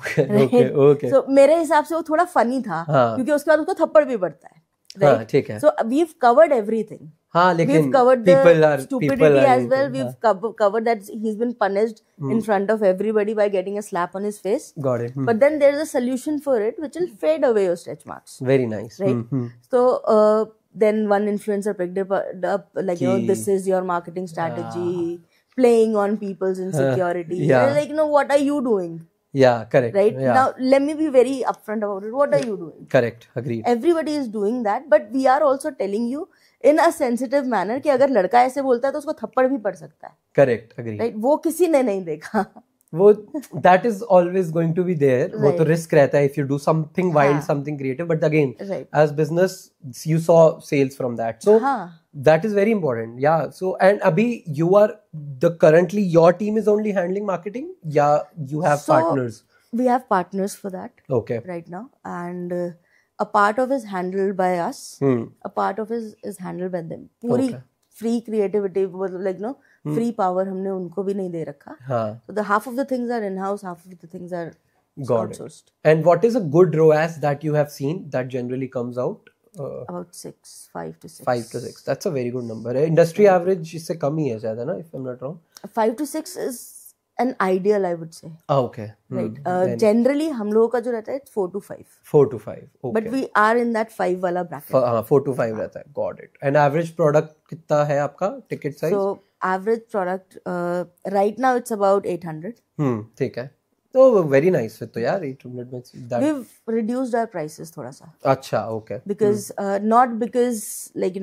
okay. So मेरे हिसाब से वो थोड़ा फनी था, क्योंकि उसके बाद उसको थप्पड़ भी पड़ता है. Right? ठीक है. So we've covered everything. हाँ, लेकिन we've covered the stupidity as well. We've covered that he's been punished in front of everybody by getting a slap on his face. Got it. But then there's a solution for it which will fade away your stretch marks. Very nice. Right. So then one influencer picked it up like this is your marketing strategy, playing on people's insecurity. Yeah. Like what are you doing? Yeah, correct. Right. Yeah. Now let me be very upfront about it. What are you doing? Correct. Agreed. Everybody is doing that, but we are also telling you in a sensitive manner कि अगर लड़का ऐसे बोलता है तो उसको थप्पड़ भी पड़ सकता है. Correct. Agreed. Right. वो किसी ने नहीं देखा. वो that is always going to be there. Right. वो तो risk रहता है if you do something wild, something creative. But again, as business, you saw sales from that. So that is very important. Yeah. So and abhi you are currently your team is only handling marketing. Yeah, you have partners. We have partners for that. Okay. Right now, and a part of is handled by us. A part of is handled by them. पूरी free creativity, like free power हमने उनको भी नहीं दे रखा. So the half of the things are in house, half of the things are outsourced. And what is a good ROAS that you have seen that generally comes out? About 5 to 6. 5 to 6. That's a very good number. Industry average इससे कम ही है शायद, है ना? If I'm not wrong. 5 to 6 is an ideal, I would say. Okay. Right. Generally हम लोगों का जो रहता है 4 to 5. 4 to 5. Okay. But we are in that 5 वाला bracket. 4 to 5 रहता है. Got it. And average product कितना है आपका ticket size? So average product right now it's about 800. ठीक है. तो वेरी नाइस फिर तो यार 800 में that. We've reduced our prices थोड़ा सा. अच्छा, okay. Because not because like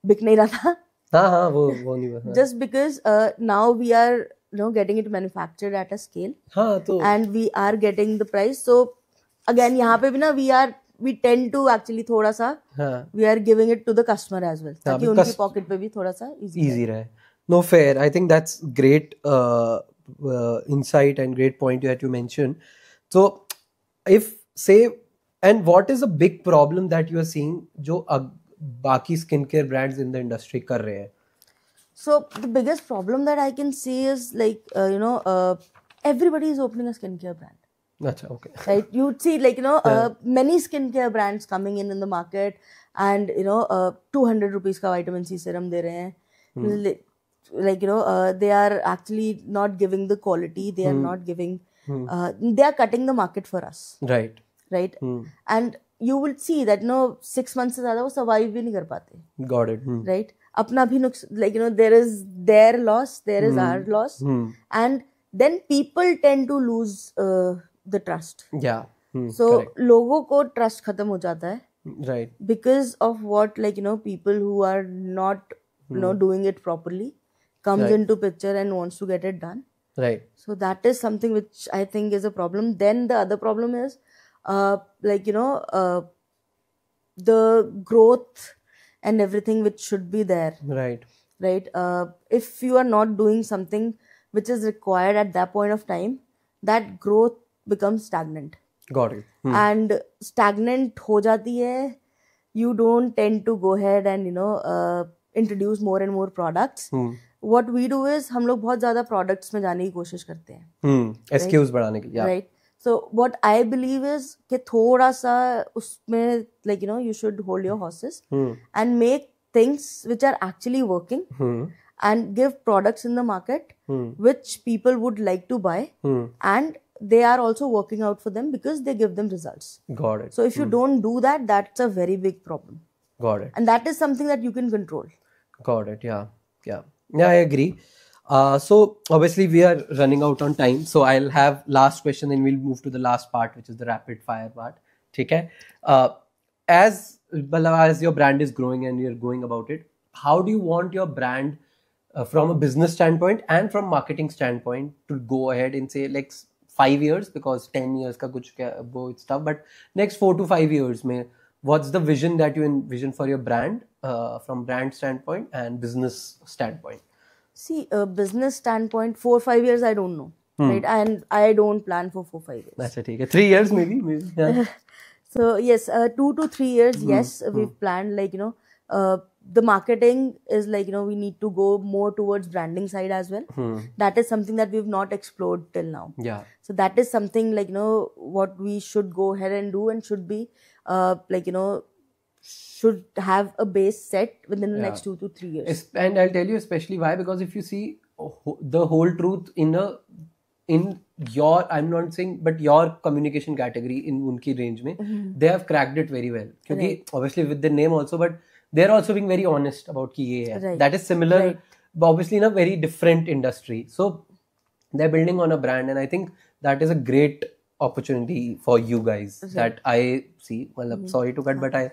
बिक नहीं रहा था. हाँ वो नहीं बता. Just because now we are getting it manufactured at a scale. हाँ तो. And we are getting the price. So again यहाँ पे भी ना we tend to actually थोड़ा सा we are giving it to the customer as well. ताकि उनकी pocket पे भी थोड़ा सा easy रहे. No, fair. I think that's great insight and great point that you mentioned. So, if say, and what is a big problem that you are seeing जो बाकी skincare brands in the industry कर रहे हैं? So the biggest problem that I can see is like everybody is opening a skincare brand. Achha, okay. Right, you'd see like many skincare brands coming in the market, and 200 rupees का vitamin C serum दे रहे हैं. Like they are actually not giving the quality, they are not giving they are cutting the market for us, right? And you will see that 6 months से ज़्यादा वो survive भी नहीं कर पाते. Got it. Right, अपना भी like there is their loss, there is our loss, and then people tend to lose the trust. Yeah. So correct. लोगों को trust खत्म हो जाता है, right, because of what people who are not doing it properly comes right. into picture and wants to get it done. Right. So that is something which I think is a problem. Then the other problem is the growth and everything which should be there. Right. If you are not doing something which is required at that point of time, that growth becomes stagnant. Got it. And stagnant हो जाती है, you don't tend to go ahead and introduce more and more products. What we do is हम लोग बहुत ज़्यादा products में जाने की कोशिश करते हैं. SKUs बढ़ाने की. Right. So what I believe is कि थोड़ा सा उसमें like you should hold your horses and make things which are actually working and give products in the market which people would like to buy and they are also working out for them because they give them results. Got it. So if you don't do that, that's a very big problem. Got it. And that is something that you can control. Got it. Yeah, I agree. So obviously we are running out on time, so I'll have last question and we'll move to the last part, which is the rapid fire part. ठीक है? As your brand is growing and you're going about it, how do you want your brand from a business standpoint and from marketing standpoint to go ahead and say like 5 years, because 10 years का कुछ वो it's tough, but next 4 to 5 years में what's the vision that you envision for your brand from brand standpoint and business standpoint? See, business standpoint, 4-5 years I don't know, right? And I don't plan for 4-5 years. That's okay. 3 years maybe. Yeah. So yes, 2 to 3 years, yes, we've planned like the marketing is like we need to go more towards branding side as well. That is something that we've not explored till now. Yeah. So that is something like what we should go ahead and do, and should be should have a base set within the next 2 to 3 years. And I'll tell you especially why, because if you see the whole truth in your, I'm not saying, but your communication category in unki range mein, they have cracked it very well. Kyunki obviously with the name also, but they're also being very honest about ki ye hai. That is similar, but obviously in a very different industry. So they're building on a brand, and I think that is a great opportunity for you guys that I see. Well, sorry to cut, but I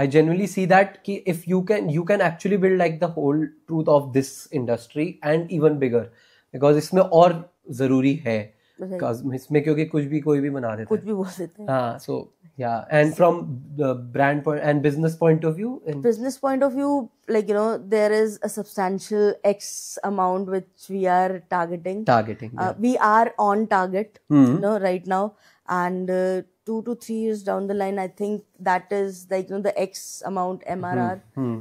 genuinely see that ki if you can actually build like the whole truth of this industry and even bigger, because इसमें और जरूरी है, because इसमें क्योंकि कुछ भी कोई भी बना देता है, कुछ भी बोल देते हैं. हाँ, so yeah, and from the brand point and business point of view, like there is a substantial X amount which we are targeting. We are on target right now, and 2 to 3 years down the line, I think that is like the X amount MRR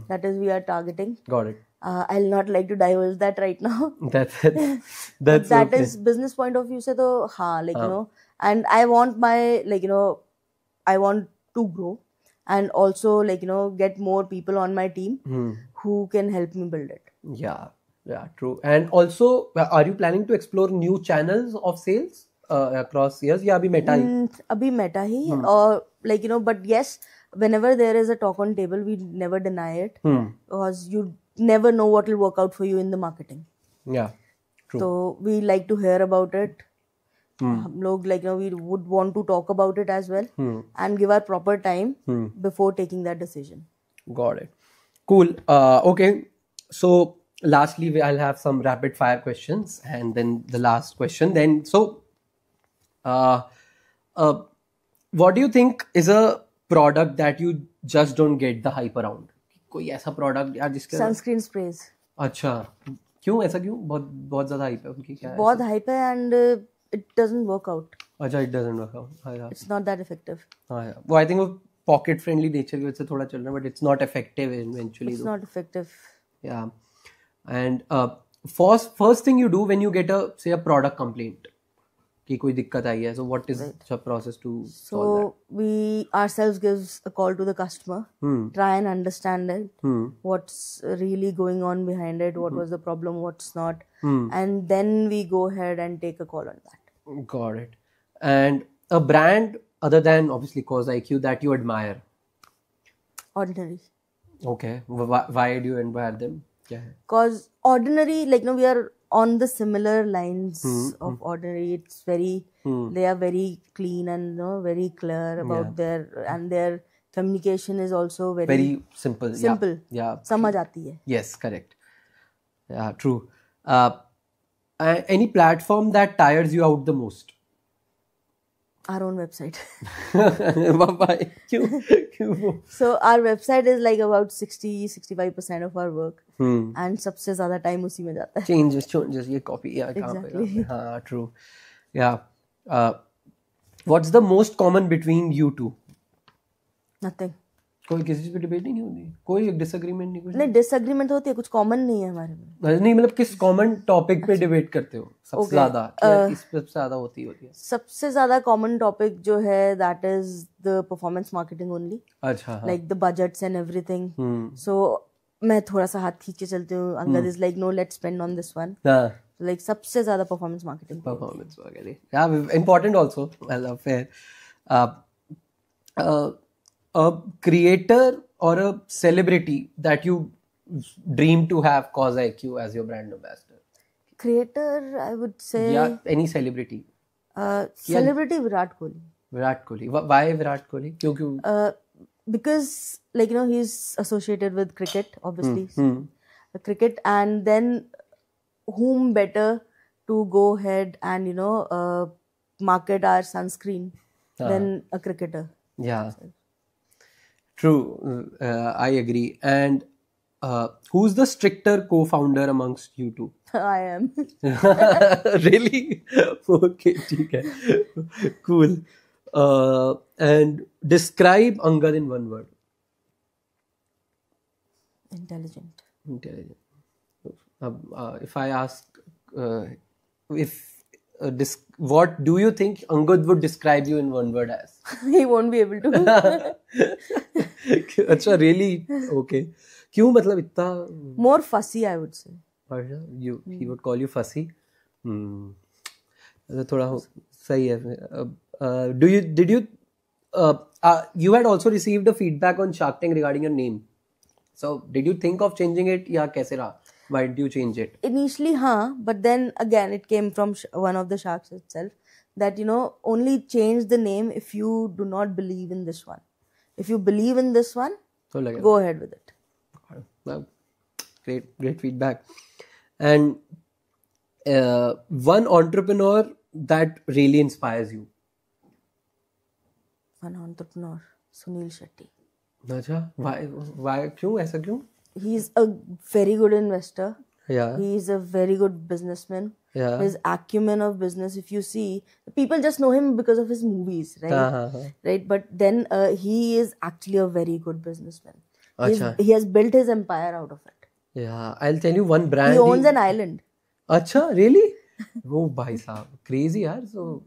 that is we are targeting. Got it. I'll not like to divulge that right now. That's that okay. Is business point of view se to like and I want my I want to grow and also like get more people on my team who can help me build it. Yeah, true. And also, are you planning to explore new channels of sales across years? Yeah, abhi meta hi. Abhi meta hi, or like but yes, whenever there is a talk on table, we never deny it because you never know what will work out for you in the marketing. Yeah, true. So we like to hear about it. हम लोग like we would want to talk about it as well and give our proper time before taking that decision. Got it. Cool. Okay. So lastly, I'll have some rapid fire questions, and then the last question. Then, what do you think is a product that you just don't get the hype around? कोई ऐसा product यार जिसके Sunscreen sprays. अच्छा, क्यों ऐसा क्यों? बहुत ज़्यादा hype है उनकी, क्या है? बहुत hype है and it doesn't work out. अच्छा, it doesn't work out. हाँ यार. It's not that effective. हाँ यार. वो I think वो pocket friendly nature की वजह से थोड़ा चल रहा है, but it's not effective eventually. It's not effective. Yeah. And first thing you do when you get a product complaint कि कोई दिक्कत आई है, so what is the process to solve that? So we ourselves gives a call to the customer, try and understand it, what's really going on behind it, what was the problem, what's not, and then we go ahead and take a call on that. Got it. And a brand other than obviously Cause IQ that you admire? Ordinary. Okay. Why do you admire them? Because Ordinary, like we are on the similar lines of Ordinary. It's very, they are very clean and very clear about their communication is also very simple. Simple. Yeah. समझ आती है. Yes, correct. Yeah, true. Any platform that tires you out the most? Our own website. Why? So our website is like about 60-65% of our work, and सबसे ज़्यादा time उसी में जाता है. Changes ये copy या Exactly. हाँ, true. Yeah. What's the most common between you two? Nothing. कोई किसी चीज पे डिबेट नहीं होती, कोई डिसएग्रीमेंट नहीं, कुछ नहीं. डिसएग्रीमेंट होती है, कुछ कॉमन नहीं है हमारे में. नहीं मतलब किस कॉमन टॉपिक पे डिबेट करते हो सबसे ज्यादा? इस पे सबसे ज्यादा होती है? सबसे ज्यादा कॉमन टॉपिक जो है that is the performance marketing only. अच्छा. Like the budgets and everything. So मैं थोड़ा सा हाथ खींच के चलती हूँ. Angad is like no let's spend on this one. Like सबसे ज्यादा performance marketing. Yeah important also. I love fair. A creator or a celebrity that you dream to have Cause IQ as your brand ambassador? Creator, I would say. Yeah, any celebrity. Celebrity Virat Kohli. Virat Kohli. Why Virat Kohli? Kyun? Because he's associated with cricket, obviously. Cricket, and then whom better to go ahead and market our sunscreen than a cricketer. Yeah. True, I agree. And who's the stricter co-founder amongst you two? I am. Really? Okay, ठीक है. Cool. And describe Angad in one word. Intelligent. If I ask, what do you think Angad would describe you in one word as? He won't be able to. अच्छा, really? Okay. क्यों, मतलब इतना? More fussy, I would say. He would call you fussy. थोड़ा सही है. You had also received a feedback on Shark Tank regarding your name. So did you think of changing it या कैसे रहा? Why did you change it? Initially, but then again, it came from one of the sharks itself that, only change the name if you do not believe in this one. If you believe in this one, go ahead with it. Well, great feedback. And one entrepreneur that really inspires you? One entrepreneur, Sunil Shetty. अच्छा, why? क्यों ऐसा क्यों? He's a very good investor. Yeah. He's a very good businessman. Yeah. His acumen of business, if you see, people just know him because of his movies, right? Right. But then he is actually a very good businessman. He has built his empire out of it. Yeah. I'll tell you one brand. He owns an island. अच्छा, really? वो भाई साहब crazy यार. So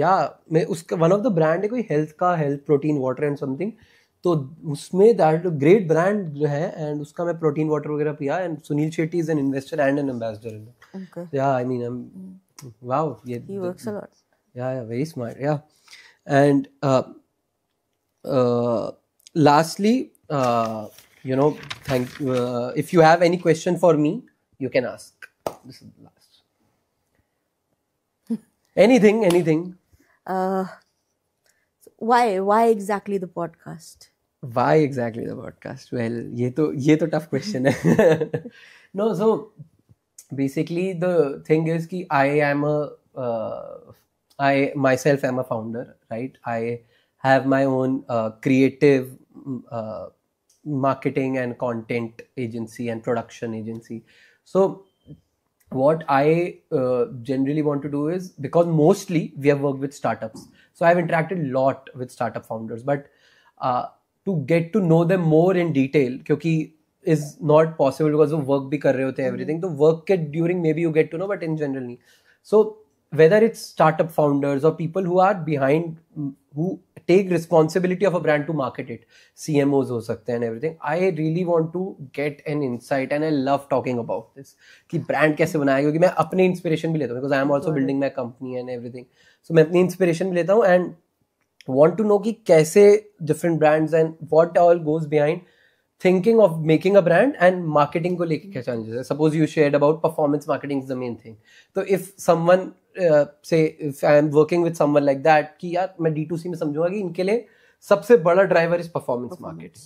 yeah, मैं उसका one of the brand है कोई health protein water and something. तो उसमें दैट ग्रेट ब्रांड जो है एंड उसका मैं प्रोटीन वाटर वगैरह पिया and Suniel Shetty is an investor and an ambassador in it. Yeah I mean wow, he works a lot. Yeah, very smart. Yeah. And lastly, thank you. If you have any question for me, you can ask. This is the last. Anything. Uh, why exactly the podcast? Why exactly the podcast? Well, ये तो tough question है. No, so basically the thing is कि I myself am a founder, right? I have my own creative uh, marketing and content agency and production agency. So what I generally want to do is, because mostly we have worked with startups, so I've interacted a lot with startup founders, but uh, to get to know them more in detail, क्योंकि is not possible because वो work भी कर रहे होते हैं everything, तो work के during maybe you get to know, but in general नहीं. So whether it's startup founders or people who are behind, who take responsibility of a brand to market it, CMOs हो सकते हैं and everything, I really want to get an insight and I love talking about this कि brand कैसे बनाया, क्योंकि मैं अपने inspiration भी लेता हूँ because I am also building my company and everything, so मैं अपनी inspiration भी लेता हूँ and want to know कि कैसे different brands and what all goes behind thinking of making a brand and marketing को लेके क्या challenges है. Suppose you shared about performance marketing is the main thing. So if someone say if I am working with someone like that कि यार मैं D2C में समझूंगा कि इनके लिए सबसे बड़ा driver is performance marketing.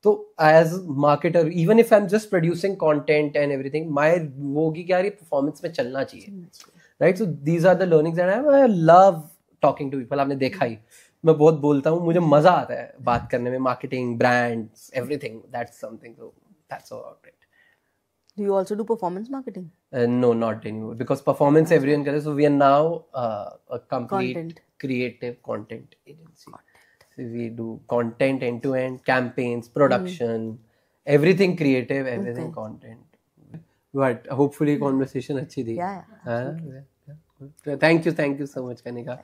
तो as marketer, even if I'm just producing content and everything, my वो होगी कि यार ये performance में चलना चाहिए, right? So these are the learnings that I love talking to people. आपने देखा ही मैं बहुत बोलता हूँ, मुझे मजा आता है बात करने में, marketing, brands, everything. That's something, so that's about it. Do you also do performance marketing? No, not anymore, because performance everyone करे. So we are now a complete creative content agency. So we do content end to end, campaigns, production, everything creative, everything content. But hopefully conversation अच्छी थी. Yeah. Thank you so much, Kanika.